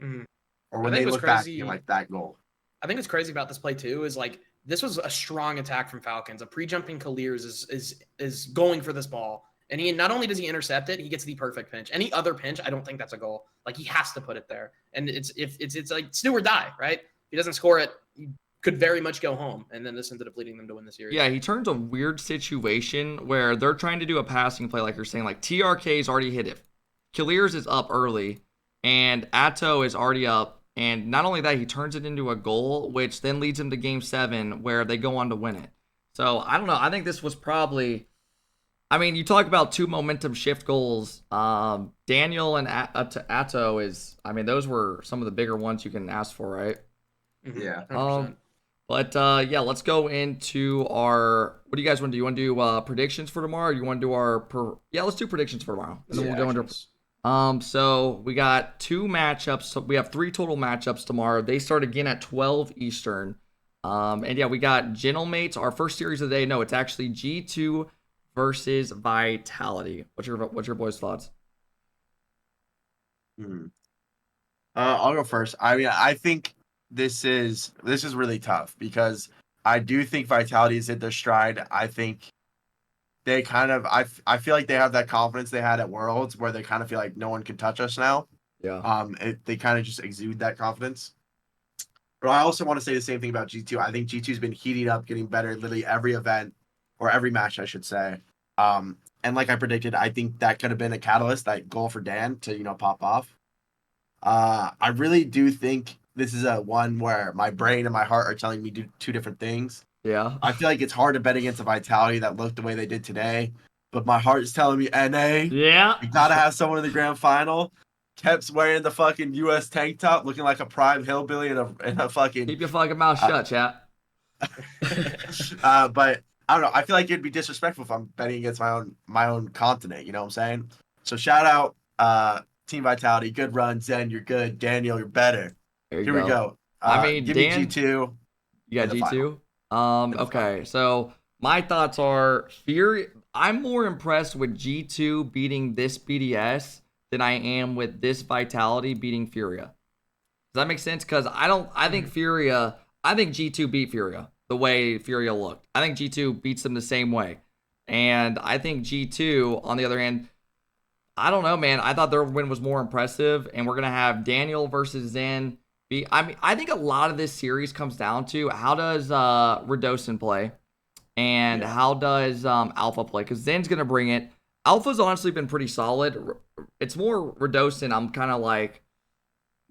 Mm-hmm. Or when they look back at like that goal. I think what's crazy about this play too is like this was a strong attack from Falcons. A pre-jumping Kaliers is going for this ball. And he not only does he intercept it, he gets the perfect pinch. Any other pinch, I don't think that's a goal. Like he has to put it there. And it's like it's do or die, right? If he doesn't score it, he could very much go home. And then this ended up leading them to win the series. Yeah, he turns a weird situation where they're trying to do a passing play, like you're saying, like TRK's already hit it. Kaliers is up early, and Atto is already up. And not only that, he turns it into a goal, which then leads him to Game 7, where they go on to win it. So, I don't know. I think this was probably... I mean, you talk about 2 momentum shift goals. Daniel and Atto is... I mean, those were some of the bigger ones you can ask for, right? Yeah. But, yeah, let's go into our... What do you guys want to do? You want to do predictions for tomorrow? Or you want to do our... Yeah, let's do predictions for tomorrow. And then we'll go into... So we got 2 matchups. So we have 3 total matchups tomorrow. They start again at 12 Eastern. And yeah, we got GentleMates, our first series of the day. No, it's actually G2 versus Vitality. What's your boys' thoughts? I'll go first. I mean, I think this is really tough because I do think Vitality is at their stride. I think they kind of I feel like they have that confidence they had at Worlds where they kind of feel like no one can touch us now. Yeah. They kind of just exude that confidence. But I also want to say the same thing about G2. I think G2's been heating up, getting better literally every event or every match, I should say. And like I predicted, I think that could have been a catalyst, that goal for Dan to, pop off. I really do think this is a one where my brain and my heart are telling me to do 2 different things. Yeah. I feel like it's hard to bet against a Vitality that looked the way they did today, but my heart is telling me NA. Yeah. You gotta have someone in the grand final. Kep's wearing the fucking US tank top, looking like a prime hillbilly in a fucking... Keep your fucking mouth shut, chat. But I don't know. I feel like it'd be disrespectful if I'm betting against my own continent. You know what I'm saying? So shout out Team Vitality. Good run, Zen. You're good. Daniel, you're better. Here we go. I mean, give Dan, me G2. You got G2? Okay, so my thoughts are Furia. I'm more impressed with G2 beating this BDS than I am with this Vitality beating Furia. Does that make sense? Because I think G2 beat Furia the way Furia looked. I think G2 beats them the same way. And I think G2, on the other hand, I don't know, man. I thought their win was more impressive, and we're going to have Daniel versus Zen. I think a lot of this series comes down to how does Redosin play and how does Alpha play, because Zen's going to bring it. Alpha's honestly been pretty solid. It's more Redosin I'm kind of like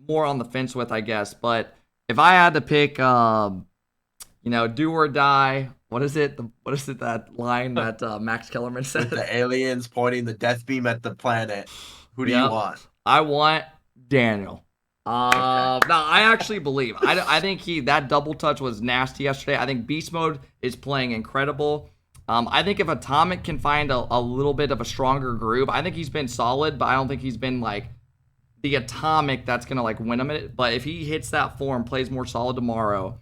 more on the fence with, I guess. But if I had to pick, do or die, what is it that line that Max Kellerman said? With the aliens pointing the death beam at the planet. Who do you want? I want Daniel. No, I actually believe. I think that double touch was nasty yesterday. I think Beast Mode is playing incredible. I think if Atomic can find a little bit of a stronger groove, I think he's been solid, but I don't think he's been like the Atomic that's gonna like win him it. But if he hits that form, plays more solid tomorrow,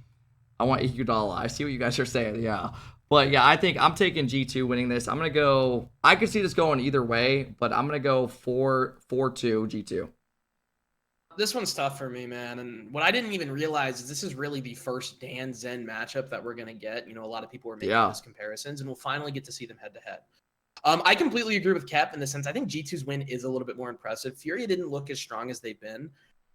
I want Iguodala. I see what you guys are saying, yeah. But yeah, I think I'm taking G2 winning this. I'm gonna go. I could see this going either way, but I'm gonna go 4-2 G2. This one's tough for me, man. And what I didn't even realize is this is really the first Dan Zen matchup that we're going to get. A lot of people are making those comparisons, and we'll finally get to see them head to head. I completely agree with Kep in the sense I think G2's win is a little bit more impressive. Furia didn't look as strong as they've been,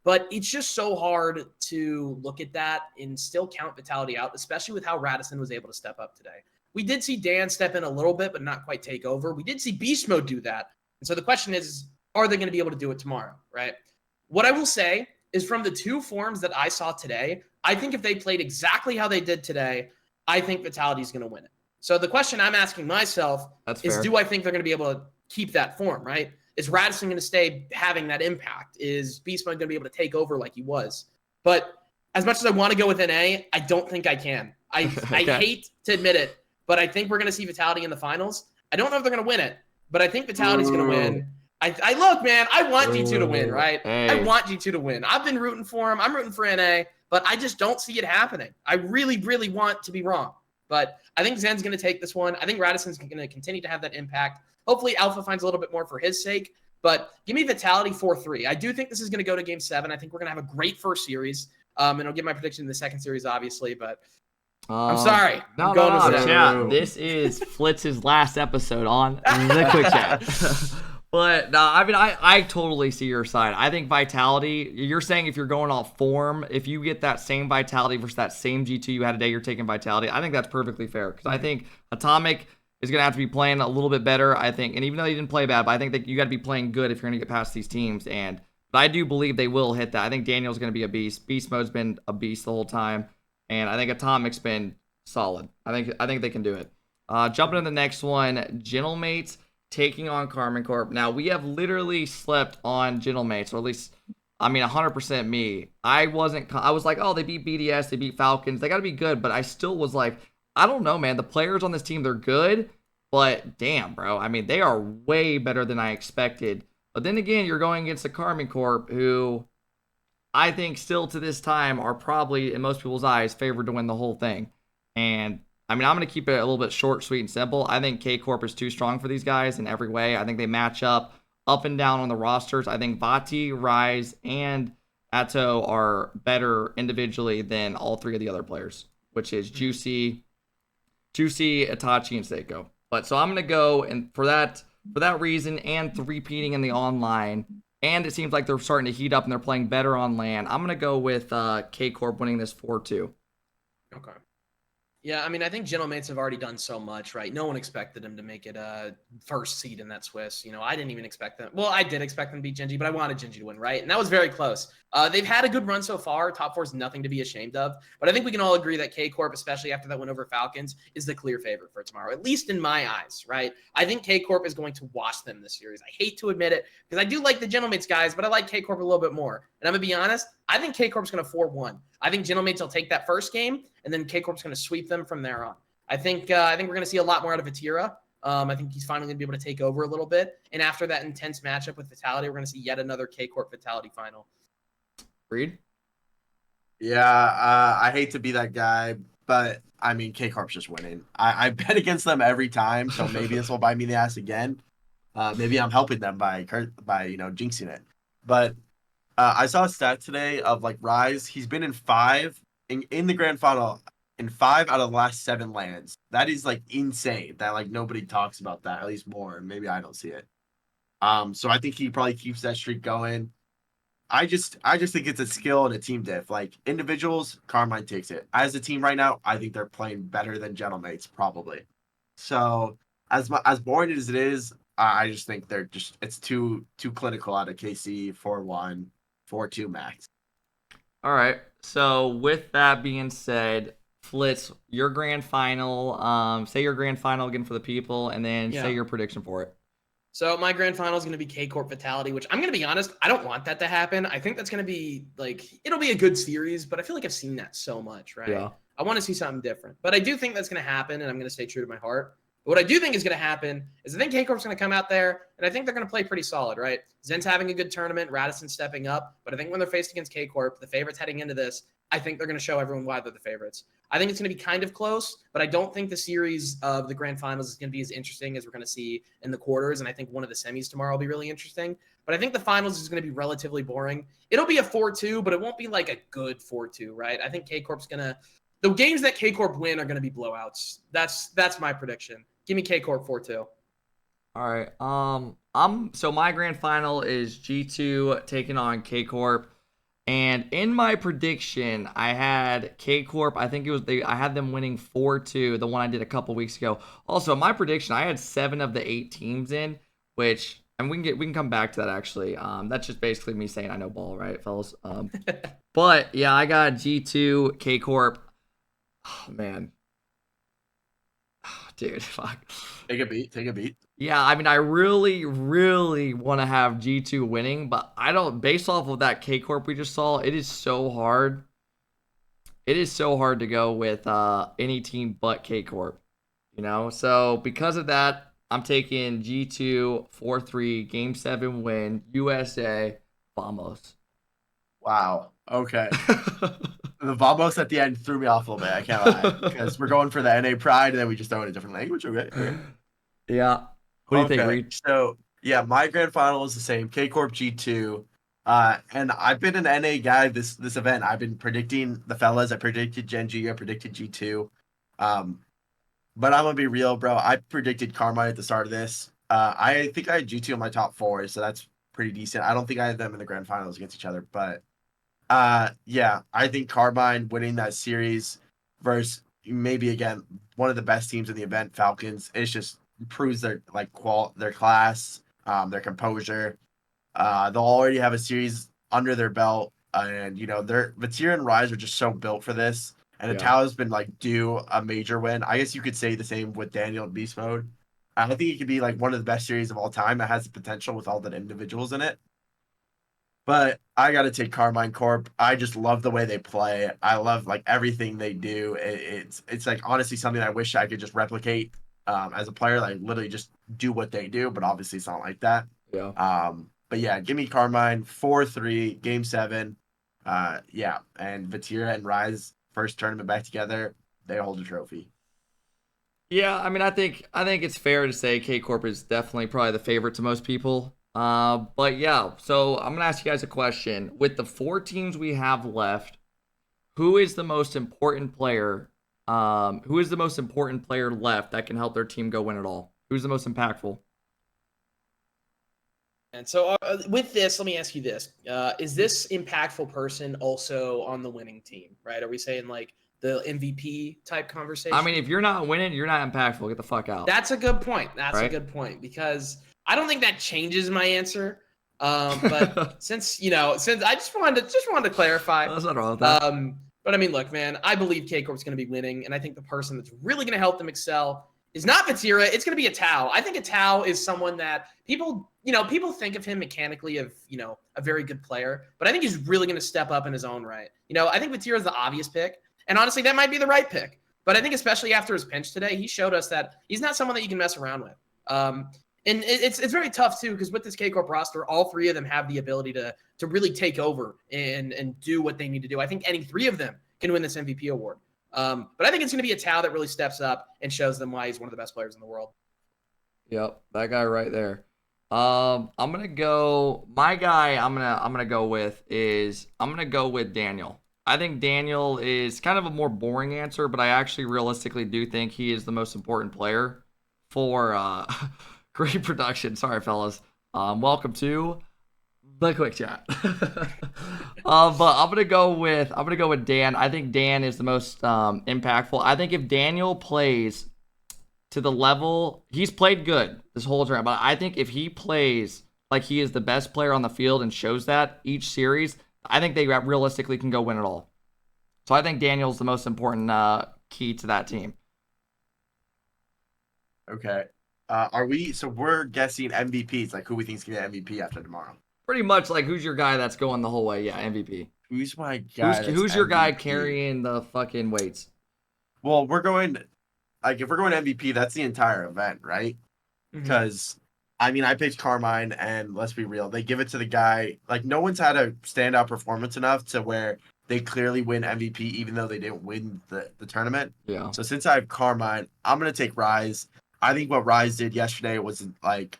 but it's just so hard to look at that and still count Vitality out, especially with how Radisson was able to step up today. We did see Dan step in a little bit, but not quite take over. We did see Beast Mode do that. And so the question is, are they going to be able to do it tomorrow, right? What I will say is from the 2 forms that I saw today, I think if they played exactly how they did today, I think Vitality is going to win it. So the question I'm asking myself is, do I think they're going to be able to keep that form, right? Is Radisson going to stay having that impact? Is Beast Mode going to be able to take over like he was? But as much as I want to go with NA, I don't think I can. I hate to admit it, but I think we're going to see Vitality in the finals. I don't know if they're going to win it, but I think Vitality's going to win. I look, man, I want G2 to win, right? Hey. I want G2 to win. I've been rooting for him. I'm rooting for NA, but I just don't see it happening. I really, really want to be wrong. But I think Zen's going to take this one. I think Radisson's going to continue to have that impact. Hopefully, Alpha finds a little bit more for his sake. But give me Vitality 4-3. I do think this is going to go to Game 7. I think we're going to have a great first series. And I'll give my prediction in the second series, obviously. But I'm sorry. No, I'm going no, with chat. This is Flitz's last episode on the Quick Chat. But no, I mean, I totally see your side. I think Vitality, you're saying if you're going off form, if you get that same Vitality versus that same G2 you had today, you're taking Vitality. I think that's perfectly fair because I think Atomic is going to have to be playing a little bit better, I think. And even though he didn't play bad, but I think that you got to be playing good if you're going to get past these teams. But I do believe they will hit that. I think Daniel's going to be a beast. Beast mode's been a beast the whole time. And I think Atomic's been solid. I think they can do it. Jumping to the next one, GentleMates taking on Karmine Corp. Now, we have literally slept on GentleMates, or at least, I mean, 100% me. I was like, oh, they beat BDS, they beat Falcons. They got to be good, but I still was like, I don't know, man. The players on this team, they're good, but damn, bro. I mean, they are way better than I expected. But then again, you're going against the Karmine Corp, who I think still to this time are probably, in most people's eyes, favored to win the whole thing. And I mean, I'm going to keep it a little bit short, sweet, and simple. I think K-Corp is too strong for these guys in every way. I think they match up and down on the rosters. I think Vati, Rise, and Atto are better individually than all three of the other players, which is Juicy, Itachi, and Seiko. But so I'm going to go, and for that reason, and repeating in the online, and it seems like they're starting to heat up and they're playing better on LAN, I'm going to go with K-Corp winning this 4-2. Okay. Yeah, I mean, I think GentleMates have already done so much, right? No one expected them to make it a first seed in that Swiss. You know, I didn't even expect them. Well, I did expect them to beat GenG, but I wanted GenG to win, right? And that was very close. They've had a good run so far. Top 4 is nothing to be ashamed of. But I think we can all agree that K-Corp, especially after that win over Falcons, is the clear favorite for tomorrow, at least in my eyes, right? I think K-Corp is going to wash them this series. I hate to admit it because I do like the GentleMates guys, but I like K-Corp a little bit more. And I'm going to be honest, I think K-Corp's going to 4-1. I think GentleMates will take that first game, and then K-Corp's going to sweep them from there on. I think we're going to see a lot more out of Vatira. I think he's finally going to be able to take over a little bit. And after that intense matchup with Vitality, we're going to see yet another K-Corp Vitality final. Reed? Yeah, I hate to be that guy, but I mean, K-Corp's just winning. I bet against them every time, so maybe this will bite me in the ass again. Maybe I'm helping them by jinxing it. But I saw a stat today of like Rise. He's been in the grand final in 5 out of the last 7 lands. That is like insane. That like nobody talks about that, at least more. Maybe I don't see it. So I think he probably keeps that streak going. I just think it's a skill and a team diff. Like individuals, Karmine takes it. As a team right now, I think they're playing better than GentleMates probably. So as boring as it is, I just think it's too clinical out of KC 4-1, 4-2 max. All right. So with that being said, Flitz, your grand final, say your grand final again for the people, and then say your prediction for it. So my grand final is going to be K-Corp Vitality, which I'm going to be honest, I don't want that to happen. I think that's going to be it'll be a good series, but I feel like I've seen that so much, right? Yeah. I want to see something different, but I do think that's going to happen, and I'm going to stay true to my heart. But what I do think is going to happen is I think K-Corp's going to come out there, and I think they're going to play pretty solid, right? Zen's having a good tournament, Radisson stepping up, but I think when they're faced against K-Corp, the favorites heading into this, I think they're going to show everyone why they're the favorites. I think it's going to be kind of close, but I don't think the series of the grand finals is going to be as interesting as we're going to see in the quarters, and I think one of the semis tomorrow will be really interesting. But I think the finals is going to be relatively boring. It'll be a 4-2, but it won't be like a good 4-2, right? I think K-Corp's going to – the games that K-Corp win are going to be blowouts. That's my prediction. Give me K-Corp 4-2. All right. So my grand final is G2 taking on K-Corp. And in my prediction, I had K-Corp. I think I had them winning 4-2, the one I did a couple weeks ago. Also, my prediction, I had 7 of the 8 teams in, which, and we can come back to that actually. That's just basically me saying I know ball, right, fellas? But yeah, I got G2, K-Corp. Oh, man. Dude, fuck. Take a beat. Yeah, I mean, I really, really want to have G2 winning, but I don't, based off of that K-Corp we just saw, it is so hard. It is so hard to go with any team but K-Corp. You know, so because of that, I'm taking G2 4-3 Game 7 win USA. Vamos. Wow. Okay. The vamos at the end threw me off a little bit. I can't lie, because we're going for the NA pride, and then we just throw in a different language. Okay. Yeah. What do you think, Reed? So yeah, my grand final is the same. K Corp G2. And I've been an NA guy this event. I've been predicting the fellas. I predicted GenG. I predicted G2. But I'm gonna be real, bro. I predicted Karmine at the start of this. I think I had G2 in my top 4, so that's pretty decent. I don't think I had them in the grand finals against each other, but yeah, I think Karmine winning that series versus maybe again one of the best teams in the event, Falcons. It just proves their their class, their composure. They'll already have a series under their belt, and their Vatira and Rise are just so built for this. And Atao has been due a major win. I guess you could say the same with Daniel in Beast Mode. I think it could be one of the best series of all time. It has the potential with all the individuals in it. But I got to take Karmine Corp. I just love the way they play. I love everything they do. It's honestly something I wish I could just replicate as a player. Literally just do what they do. But obviously it's not like that. Yeah. But yeah, give me Karmine 4-3 Game 7. Yeah, and Vatira and Rise first tournament back together. They hold a trophy. Yeah, I mean, I think it's fair to say K Corp is definitely probably the favorite to most people. But yeah, so I'm gonna ask you guys a question. With the 4 teams we have left, who is the most important player? Who is the most important player left that can help their team go win it all? Who's the most impactful? And so with this, let me ask you this. Is this impactful person also on the winning team, right? Are we saying the MVP type conversation? I mean, if you're not winning, you're not impactful. Get the fuck out. That's a good point. That's a good point, because I don't think that changes my answer. But since I just wanted to clarify. That's not wrong with that. But I mean, look, man, I believe K Corp's going to be winning, and I think the person that's really going to help them excel is not Vatira. It's going to be Atao. I think Atao is someone that people think of him mechanically of, a very good player, but I think he's really going to step up in his own right. I think Vatira is the obvious pick, and honestly, that might be the right pick. But I think especially after his pinch today, he showed us that he's not someone that you can mess around with. And it's very tough too, because with this K Corp roster, all 3 of them have the ability to really take over and do what they need to do. I think any 3 of them can win this MVP award. But I think it's going to be a Tao that really steps up and shows them why he's one of the best players in the world. Yep, that guy right there. I'm gonna go. My guy, I'm gonna go with Daniel. I think Daniel is kind of a more boring answer, but I actually realistically do think he is the most important player for great production. Sorry, fellas. Welcome to the quick chat. But I'm gonna go with Dan. I think Dan is the most impactful. I think if Daniel plays to the level he's played good this whole tournament, but I think if he plays like he is the best player on the field and shows that each series, I think they realistically can go win it all. So I think Daniel's the most important key to that team. Okay. We're guessing MVPs, who we think is going to get MVP after tomorrow? Pretty much who's your guy that's going the whole way? Yeah, MVP. Who's my guy? Who's your guy carrying the fucking weights? Well, we're going, if we're going MVP, that's the entire event, right? Because, I picked Karmine, and let's be real, they give it to the guy. No one's had a standout performance enough to where they clearly win MVP, even though they didn't win the tournament. Yeah. So since I have Karmine, I'm going to take Rise. I think what Rise did yesterday was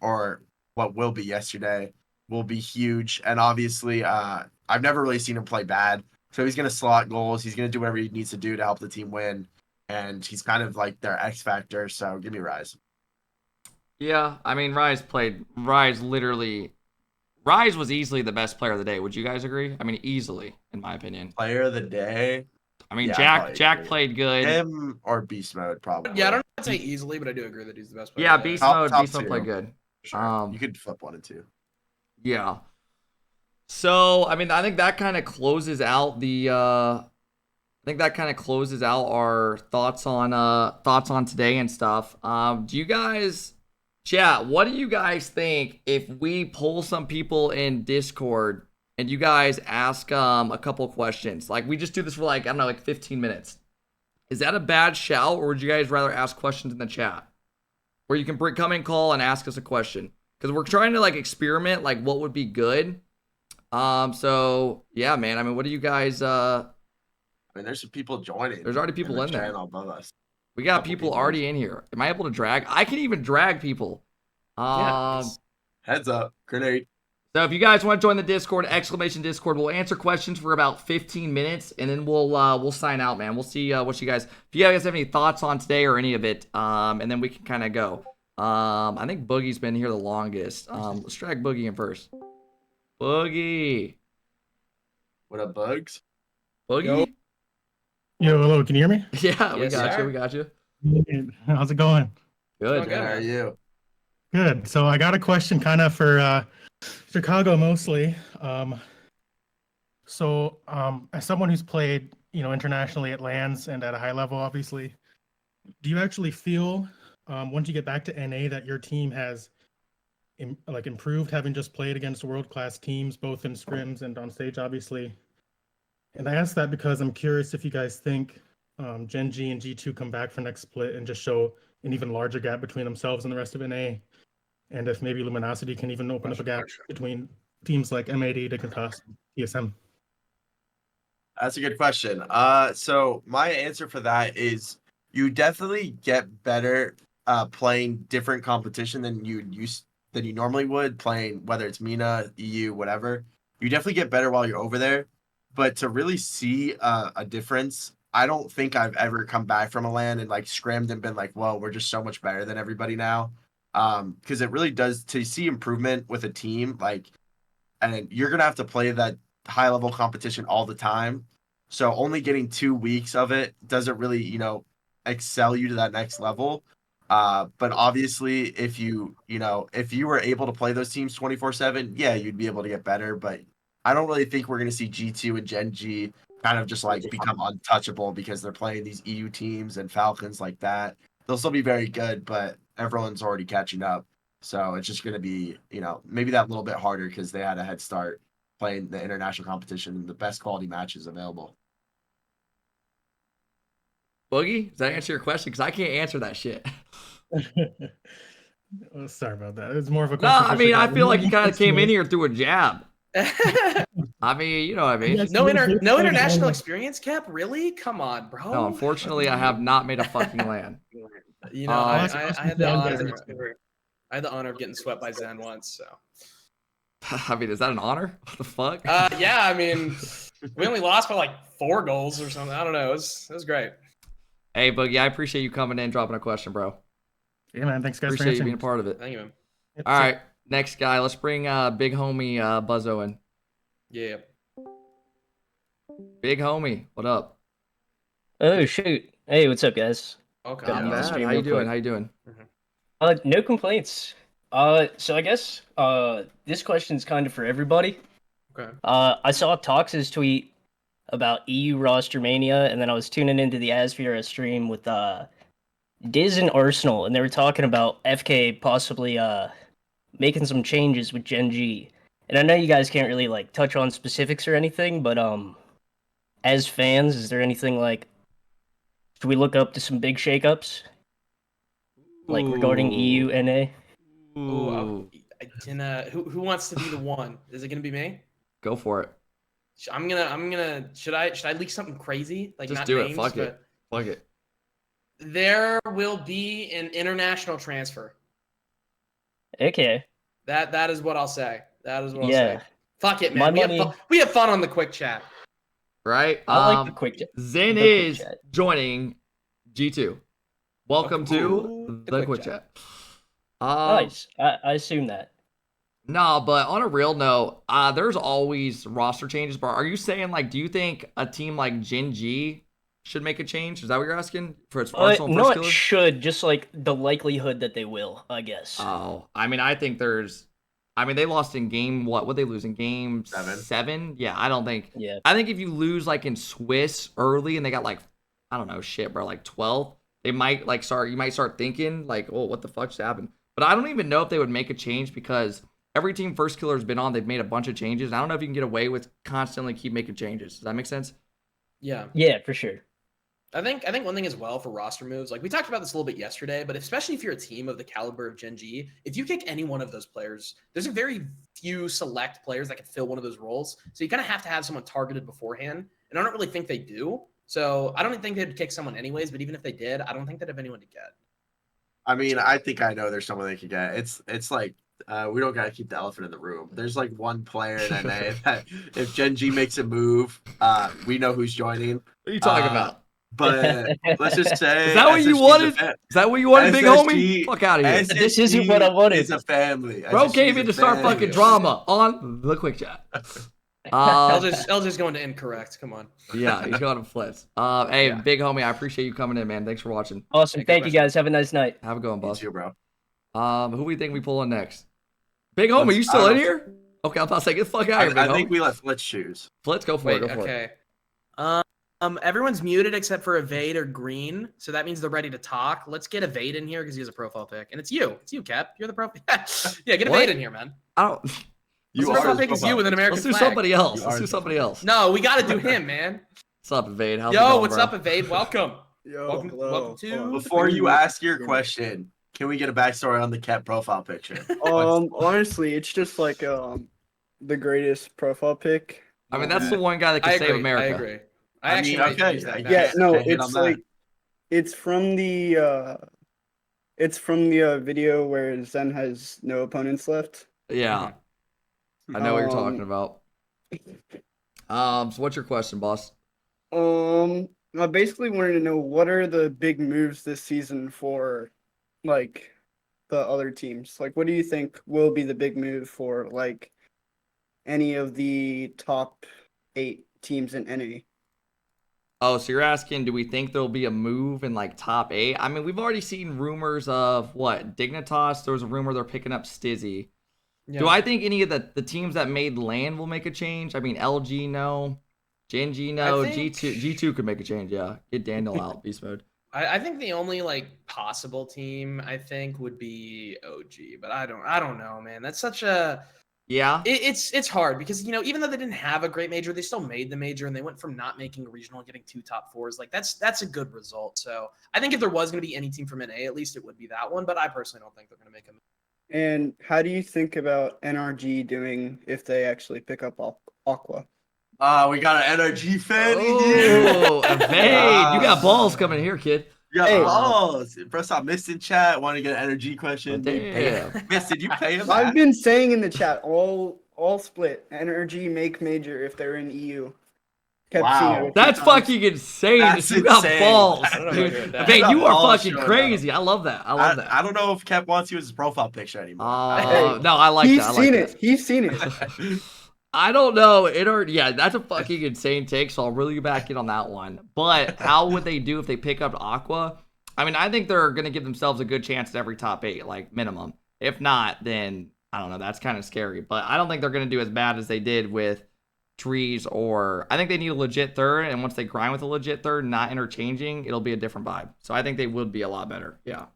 or what will be yesterday will be huge. And obviously, I've never really seen him play bad. So he's going to slot goals. He's going to do whatever he needs to do to help the team win. And he's kind of their X factor. So give me Rise. Yeah, Rise was easily the best player of the day. Would you guys agree? Easily, in my opinion. Player of the day? Yeah, Jack played good. Him or Beast Mode, probably. Yeah, I don't say easily, but I do agree that he's the best player. Yeah, Beast Mode played good. Sure. You could flip 1 and 2. Yeah. So, I think that kind of closes out our thoughts on today and stuff. Do you guys, chat, what do you guys think if we pull some people in Discord and you guys ask a couple questions? We just do this for 15 minutes. Is that a bad shout, or would you guys rather ask questions in the chat? Where you can come in, call, and ask us a question. Because we're trying to, like, experiment, like, what would be good. So, yeah, man. I mean, what do you guys... I mean, there's some people joining. There's already people in there. Above us. We got people already in here. Am I able to drag? I can even drag people. Heads up. Grenade. So if you guys want to join the Discord, exclamation Discord, we'll answer questions for about 15 minutes, and then we'll sign out, man. We'll see what you guys, if you guys have any thoughts on today or any of it, and then we can kind of go. I think Boogie's been here the longest. Let's drag Boogie in first. Boogie. What up, Bugs? Boogie? Yo, hello, can you hear me? Yeah, Yes, we got you. How's it going? Good. How are you? Good. So I got a question kind of for Chicago mostly. As someone who's played, internationally at LANs and at a high level, obviously, do you actually feel once you get back to NA that your team has improved, having just played against world-class teams, both in scrims and on stage, obviously? And I ask that because I'm curious if you guys think GenG and G2 come back for next split and just show an even larger gap between themselves and the rest of NA. And if maybe Luminosity can even open up a gap between teams like M80, Dignitas, TSM. That's a good question. So my answer for that is you definitely get better playing different competition than you normally would, playing whether it's MENA, EU, whatever. You definitely get better while you're over there. But to really see a difference, I don't think I've ever come back from a LAN and scrimmed and been like, "Whoa, we're just so much better than everybody now." Because it really does, to see improvement with a team, and you're gonna have to play that high level competition all the time. So only getting 2 weeks of it doesn't really, excel you to that next level. But obviously, if you were able to play those teams 24/7, yeah, you'd be able to get better. But I don't really think we're gonna see G2 and GenG kind of just become untouchable because they're playing these EU teams and Falcons like that. They'll still be very good, but everyone's already catching up. So it's just going to be, maybe that little bit harder because they had a head start playing the international competition and the best quality matches available. Boogie, does that answer your question? Because I can't answer that shit. Oh, sorry about that. It was more of a No, question. I mean, I feel like you kind of came in here through a jab. I mean, you know what I mean? No international experience, Cap? Really? Come on, bro. No, unfortunately, I have not made a fucking LAN. I had the honor of getting swept by Zen once, so. I mean, is that an honor? What the fuck? Yeah, I mean, we only lost by 4 goals or something. I don't know. It was great. Hey, Boogie, I appreciate you coming in, dropping a question, bro. Yeah, man. Thanks, guys. Appreciate you being a part of it. Thank you, man. Yep, all right, next guy. Let's bring big homie Buzzo in. Yeah. Big homie, what up? Oh shoot! Hey, what's up, guys? Okay. Not bad. How you doing? How you doing? No complaints. So I guess this question's kind of for everybody. Okay. I saw Tox's tweet about EU roster mania, and then I was tuning into the Asphira stream with Diz and Arsenal, and they were talking about FK possibly making some changes with GenG. And I know you guys can't really touch on specifics or anything, but as fans, is there anything should we look up to some big shakeups? Regarding EU, NA? Ooh, who wants to be the one? Is it gonna be me? Go for it. I'm gonna. Should I leak something crazy? Just not do names, it. Fuck it. Fuck it. There will be an international transfer. Okay. That is what I'll say. That is what I'll Yeah. say. Fuck it, man. We have fun on the quick chat. Right? I like the quick chat. Zen is joining G2. Welcome to the quick chat. Nice. I assume that. No, but on a real note, there's always roster changes. But are you saying do you think a team like GenG should make a change? Is that what you're asking for its Arsenal first not killer? should, just the likelihood that they will, I guess. Oh, I mean, I think they lost in game what? What they lose in game 7? Yeah, I don't think. Yeah. I think if you lose in Swiss early and they got I don't know, shit, bro, 12, they might you might start thinking oh, what the fuck just happened? But I don't even know if they would make a change because every team first killer's been on, they've made a bunch of changes. And I don't know if you can get away with constantly keep making changes. Does that make sense? Yeah. Yeah, for sure. I think one thing as well for roster moves, like we talked about this a little bit yesterday, but especially if you're a team of the caliber of GenG, if you kick any one of those players, there's a very few select players that can fill one of those roles. So you kind of have to have someone targeted beforehand, and I don't really think they do. So I don't even think they'd kick someone anyways. But even if they did, I don't think they'd have anyone to get. I mean, I think I know there's someone they could get. It's like we don't gotta keep the elephant in the room. There's like one player in NA that if GenG makes a move, we know who's joining. What are you talking about? But let's just say, is that what you wanted? Is that what you wanted, big homie? Fuck out of here. This isn't what I wanted. It's a family. Bro came in to start fucking drama on the quick chat. LJ's going to incorrect. Come on. Yeah, he's going to Flits. Hey, big homie, I appreciate you coming in, man. Thanks for watching. Awesome. Thank you, guys. Have a nice night. Have a good one, boss. You too, bro. Who we think we pull in next? Big homie, you still in here? Okay, I'm about to say, get the fuck out of here, big homie. I think we let Flits choose. Flits, go for it. Go for it. Everyone's muted except for Evade or Green, so that means they're ready to talk. Let's get Evade in here because he has a profile pic, and it's you. It's you, Kep. You're the profile. Yeah, get Evade in here, man. I don't. The profile pic is you with an American flag. Let's do somebody else. Let's do somebody else. No, we got to do him, man. What's up, Evade? How's it Yo, going, what's bro? up, Evade? Welcome. Yo, welcome to. Before you ask your question, can we get a backstory on the Kep profile picture? Honestly, it's just like the greatest profile pic. I mean, that's the one guy that can save America. I agree. I mean, yeah, no, it's like it's from the video where Zen has no opponents left. Yeah, I know what you're talking about. So what's your question, boss? I basically wanted to know what are the big moves this season for, like, the other teams. Like, what do you think will be the big move for like any of the top 8 teams in NA? Oh, so you're asking, do we think there'll be a move in like top 8? I mean, we've already seen rumors of what? Dignitas. There was a rumor they're picking up Stizzy. Yeah. Do I think any of the teams that made land will make a change? I mean, LG, no. GenG, no. G2 could make a change, yeah. Get Daniel out, beast mode. I think the only like possible team I think would be OG, but I don't know, man. That's such a It's hard because, you know, even though they didn't have a great major, they still made the major, and they went from not making a regional and getting 2 top 4s. Like that's a good result. So I think if there was going to be any team from NA, at least it would be that one. But I personally don't think they're going to make a move. And how do you think about NRG doing if they actually pick up Aqua? We got an NRG fan. Oh, Evade. You got balls coming here, kid. You got balls. First off, missed in chat. Want to get an energy question? Damn. Missed, did you pay him? I've been saying in the chat, all split. NRG make major if they're in EU. Wow. That's fucking insane. That's you got insane. balls. Dude, you are fucking crazy. I love that. I don't know if Kep wants you as his profile picture anymore. No, I like that. He's seen it. I don't know. That's a fucking insane take, so I'll really back in on that one. But how would they do if they pick up Aqua? I mean, I think they're going to give themselves a good chance at every top 8, like minimum. If not, then I don't know. That's kind of scary. But I don't think they're going to do as bad as they did with Trees, or I think they need a legit third, and once they grind with a legit third, not interchanging, it'll be a different vibe. So I think they would be a lot better. Yeah.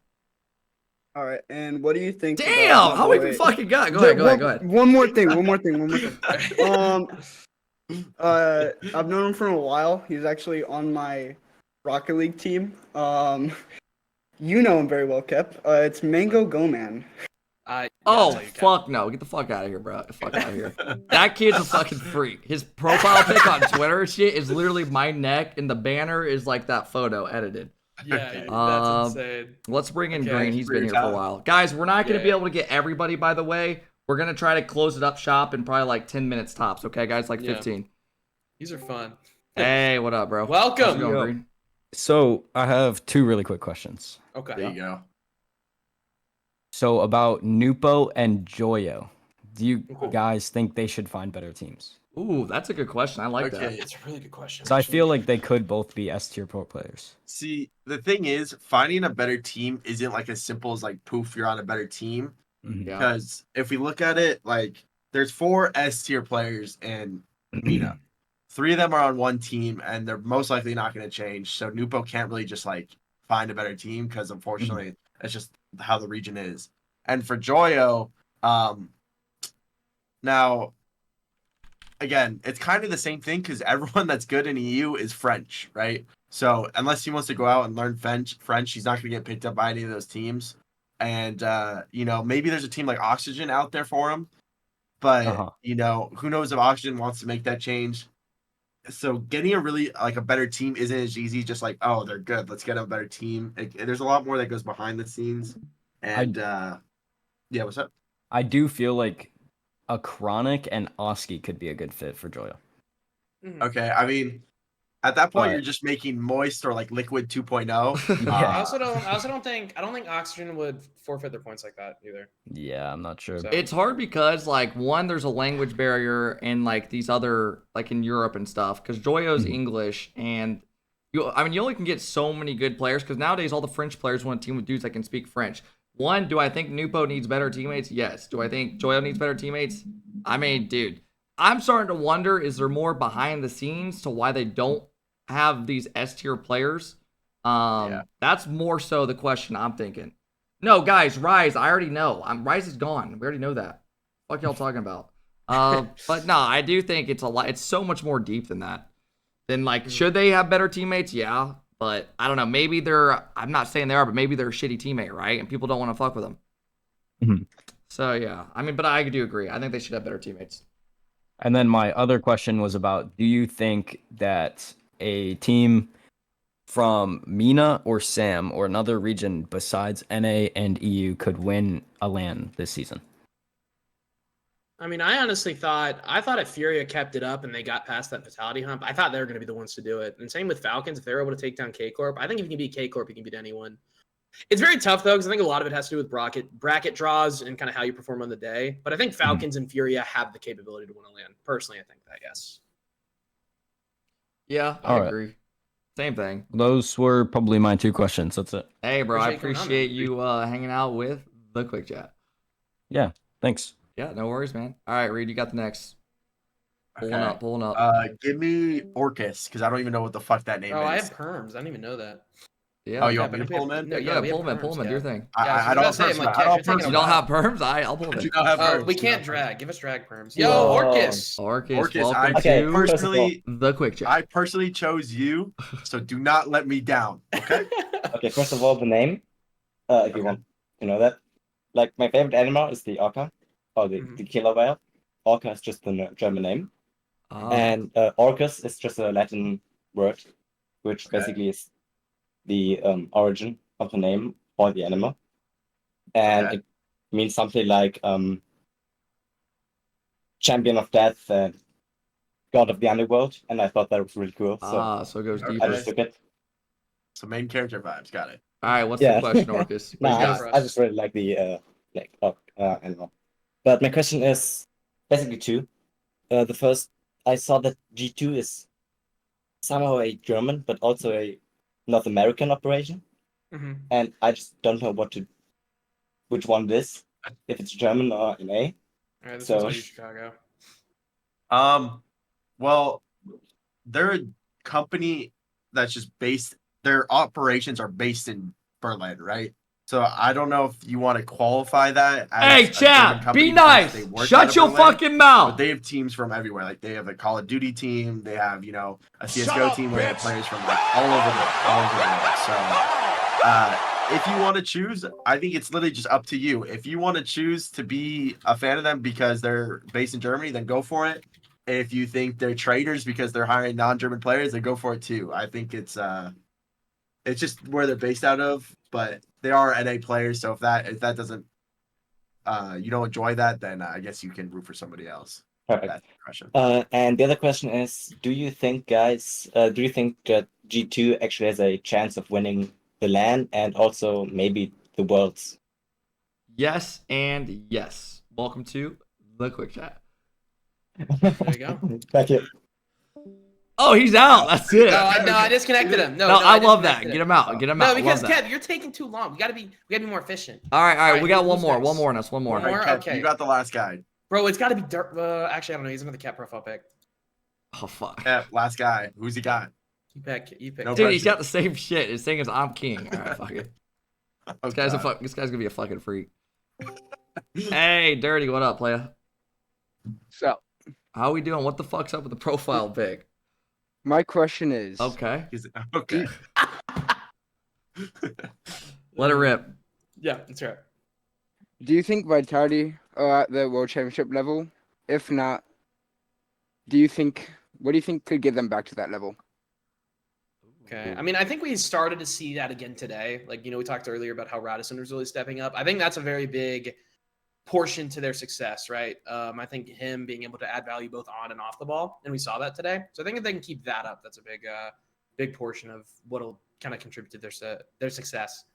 All right, and what do you think? Damn, how many we fucking got? Go ahead. One more thing. I've known him for a while. He's actually on my RocketLeague team. You know him very well, Kep. It's Mango Goman. Fuck no. Get the fuck out of here, bro. Get the fuck out of here. That kid's a fucking freak. His profile pic on Twitter shit is literally my neck, and the banner is like that photo edited. Yeah, that's insane. Let's bring in Green. He's been here for a while. Guys, we're not going to be able to get everybody, by the way. We're going to try to close it up shop in probably like 10 minutes tops, okay, guys? Like 15. These are fun. Hey, what up, bro? Welcome. How's it going, Green? So, I have 2 really quick questions. Okay. There you go. So, about Nupo and Joyo, do you guys think they should find better teams? Ooh, that's a good question. I like that. It's a really good question. So I feel like they could both be S-tier pro players. See, the thing is, finding a better team isn't like as simple as like poof, you're on a better team. Mm-hmm. Because if we look at it, like there's 4 S-tier players in MENA. 3 of them are on one team, and they're most likely not going to change. So Nupo can't really just like find a better team because unfortunately that's just how the region is. And for Joyo, now again, it's kind of the same thing because everyone that's good in EU is French, right? So unless he wants to go out and learn French, he's not going to get picked up by any of those teams. And maybe there's a team like Oxygen out there for him, but who knows if Oxygen wants to make that change. So getting a better team isn't as easy. Just like, oh, they're good, let's get a better team. There's a lot more that goes behind the scenes. And yeah, what's up? I do feel like a Chronic and Oski could be a good fit for Joyo. Okay, I mean, at that point, you're just making Moist or like Liquid 2.0. I also don't think Oxygen would forfeit their points like that either. Yeah, I'm not sure. So. It's hard because like one, there's a language barrier in like these other like in Europe and stuff because Joyo's English and you only can get so many good players because nowadays all the French players want a team with dudes that can speak French. One, do I think Nupo needs better teammates? Yes. Do I think Joyo needs better teammates? I mean, dude, I'm starting to wonder, is there more behind the scenes to why they don't have these S tier players? That's more so the question I'm thinking. No, guys, Rise, I already know. Rise is gone. We already know that. Fuck y'all talking about. But no, I do think it's a lot. It's so much more deep than that. Then like, should they have better teammates? Yeah. But I don't know. Maybe I'm not saying they are, but maybe they're a shitty teammate, right? And people don't want to fuck with them. Mm-hmm. So, yeah. I mean, but I do agree. I think they should have better teammates. And then my other question was about, do you think that a team from MENA or SAM or another region besides NA and EU could win a LAN this season? I mean, I honestly thought if Furia kept it up and they got past that fatality hump, I thought they were going to be the ones to do it. And same with Falcons, if they're able to take down K-Corp, I think if you can beat K-Corp, you can beat anyone. It's very tough, though, because I think a lot of it has to do with bracket draws and kind of how you perform on the day. But I think Falcons and Furia have the capability to win a LAN. Personally, I think that, yes. Yeah, I agree. Same thing. Those were probably my two questions. That's it. Hey, bro, I appreciate you hanging out with the Quick Chat. Yeah, thanks. Yeah, no worries, man. All right, Reed, you got the next. Pulling up. Give me Orcus, because I don't even know what the fuck that name is. Oh, I have perms. I didn't even know that. Yeah. Oh, you want me to pull them in? No, pull them in. Do your thing. I don't have perms. You don't have perms? I'll pull them in. We can't drag. Give us drag perms. Yo, Orcus. Welcome to the Quick Chat. I personally chose you, so do not let me down. Okay. Okay. First of all, the name. If you want to know that, like my favorite animal is the orca, or the killer whale. Orca is just the German name, and Orcus is just a Latin word, which basically is the origin of the name for the animal, and it means something like champion of death and god of the underworld, and I thought that was really cool. So it goes deeper. I just took it. So main character vibes, got it. All right, what's the question, Orcus? I just really like the animal. But my question is basically two. The first, I saw that G2 is somehow a German, but also a North American operation, and I just don't know which one it is, if it's German or NA. All right, this one's Chicago. Well, they're a company that's just based. Their operations are based in Berlin, right? So I don't know if you want to qualify that. Hey, Chad, be nice. Shut your fucking mouth. But they have teams from everywhere. Like they have a Call of Duty team. They have, a CS:GO team where they have players from like all over the world. So if you want to choose, I think it's literally just up to you. If you want to choose to be a fan of them because they're based in Germany, then go for it. If you think they're traitors because they're hiring non-German players, then go for it too. I think it's just where they're based out of, but they are NA players. So if that doesn't, you don't enjoy that, then I guess you can root for somebody else. Perfect. And the other question is, do you think that G2 actually has a chance of winning the LAN and also maybe the Worlds? Yes and yes. Welcome to the Quick Chat. There you go. Thank you. Oh, he's out. That's it. No, I disconnected him. No, I love that. Get him out. No, because Kev, you're taking too long. We gotta be more efficient. All right. We got one more on us. One more. All right, Kev, okay. You got the last guy. Bro, it's got to be Dirt. Actually, I don't know. He's another cat profile pick. Oh fuck. Yeah, last guy. Who's he got? You pick. No Dude, he's got the same shit. His thing is I'm king. All right, fuck it. This guy's gonna be a fucking freak. Hey, Dirty, what up, playa? So, How we doing? What the fuck's up with the profile pic? My question is, Okay. Okay. Let it rip. Yeah, that's right. do you think Vitality are at the World Championship level? If not, what do you think could get them back to that level? Okay. I mean, I think we started to see that again today. Like, we talked earlier about how Radisson was really stepping up. I think that's a very big portion to their success, right? I think him being able to add value both on and off the ball, and we saw that today. So I think if they can keep that up, that's a big portion of what'll kind of contribute to their success.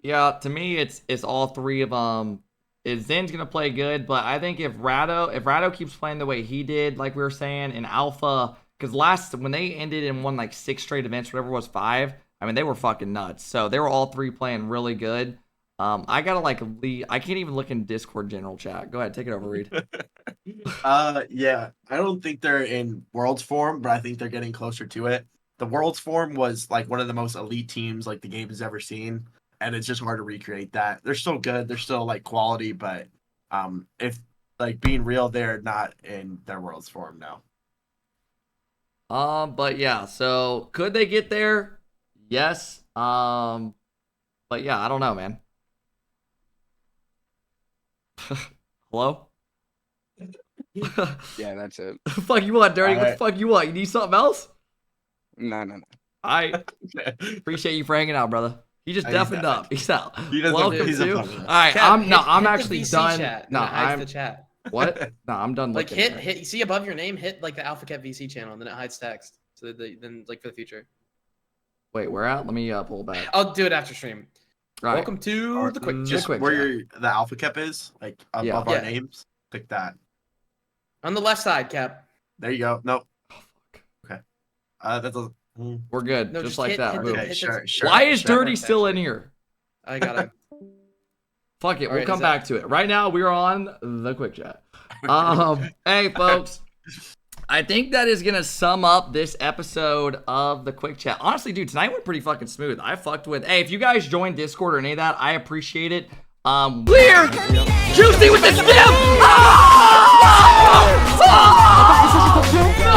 Yeah, to me, it's all three of them. Zen's gonna play good, but I think if Rado keeps playing the way he did, like we were saying, in Alpha, because when they ended and won like 6 straight events, whatever it was, 5, I mean, they were fucking nuts. So they were all 3 playing really good. I gotta I can't even look in Discord general chat. Go ahead, take it over, Reed. Yeah, I don't think they're in Worlds form, but I think they're getting closer to it. The Worlds form was like one of the most elite teams like the game has ever seen, and it's just hard to recreate that. They're still good, they're still like quality, but if like being real, they're not in their Worlds form now. But yeah, so could they get there? Yes. But yeah, I don't know, man. Hello? Yeah, that's it. Fuck you want, Dirty? All What the right. fuck you want? You need something else? No. I appreciate you for hanging out, brother. He just deafened up. He's out. He doesn't- Welcome he's to. a All bummer. right, Kev, I'm hit the actually VC done. Chat, No, and it hides I'm the chat. what? No, I'm done. Like looking. hit. You see above your name, hit like the AlphaKep VC channel, and then it hides text. So then like for the future. Wait, where at? Let me pull back. I'll do it after stream. Right. Welcome to the quick Just quick where chat. the AlphaKep is, like above Yeah. our Yeah. names. Click that. on the left side, Cap. There you go. Nope. Oh, fuck. Okay. That's a. We're good. No, just just like hit- that. hit Boom. the- Okay, hit sure, the- sure. Why is sure. Dirty still in here? I got him. Fuck it. All We'll right, come is that- back to it. Right now, we are on the quick chat. Hey, folks. I think that is going to sum up this episode of the quick chat. Honestly, dude, tonight went pretty fucking smooth. I fucked with. Hey, if you guys joined Discord or any of that, I appreciate it. Clear! Juicy with the stem! Ah! Ah!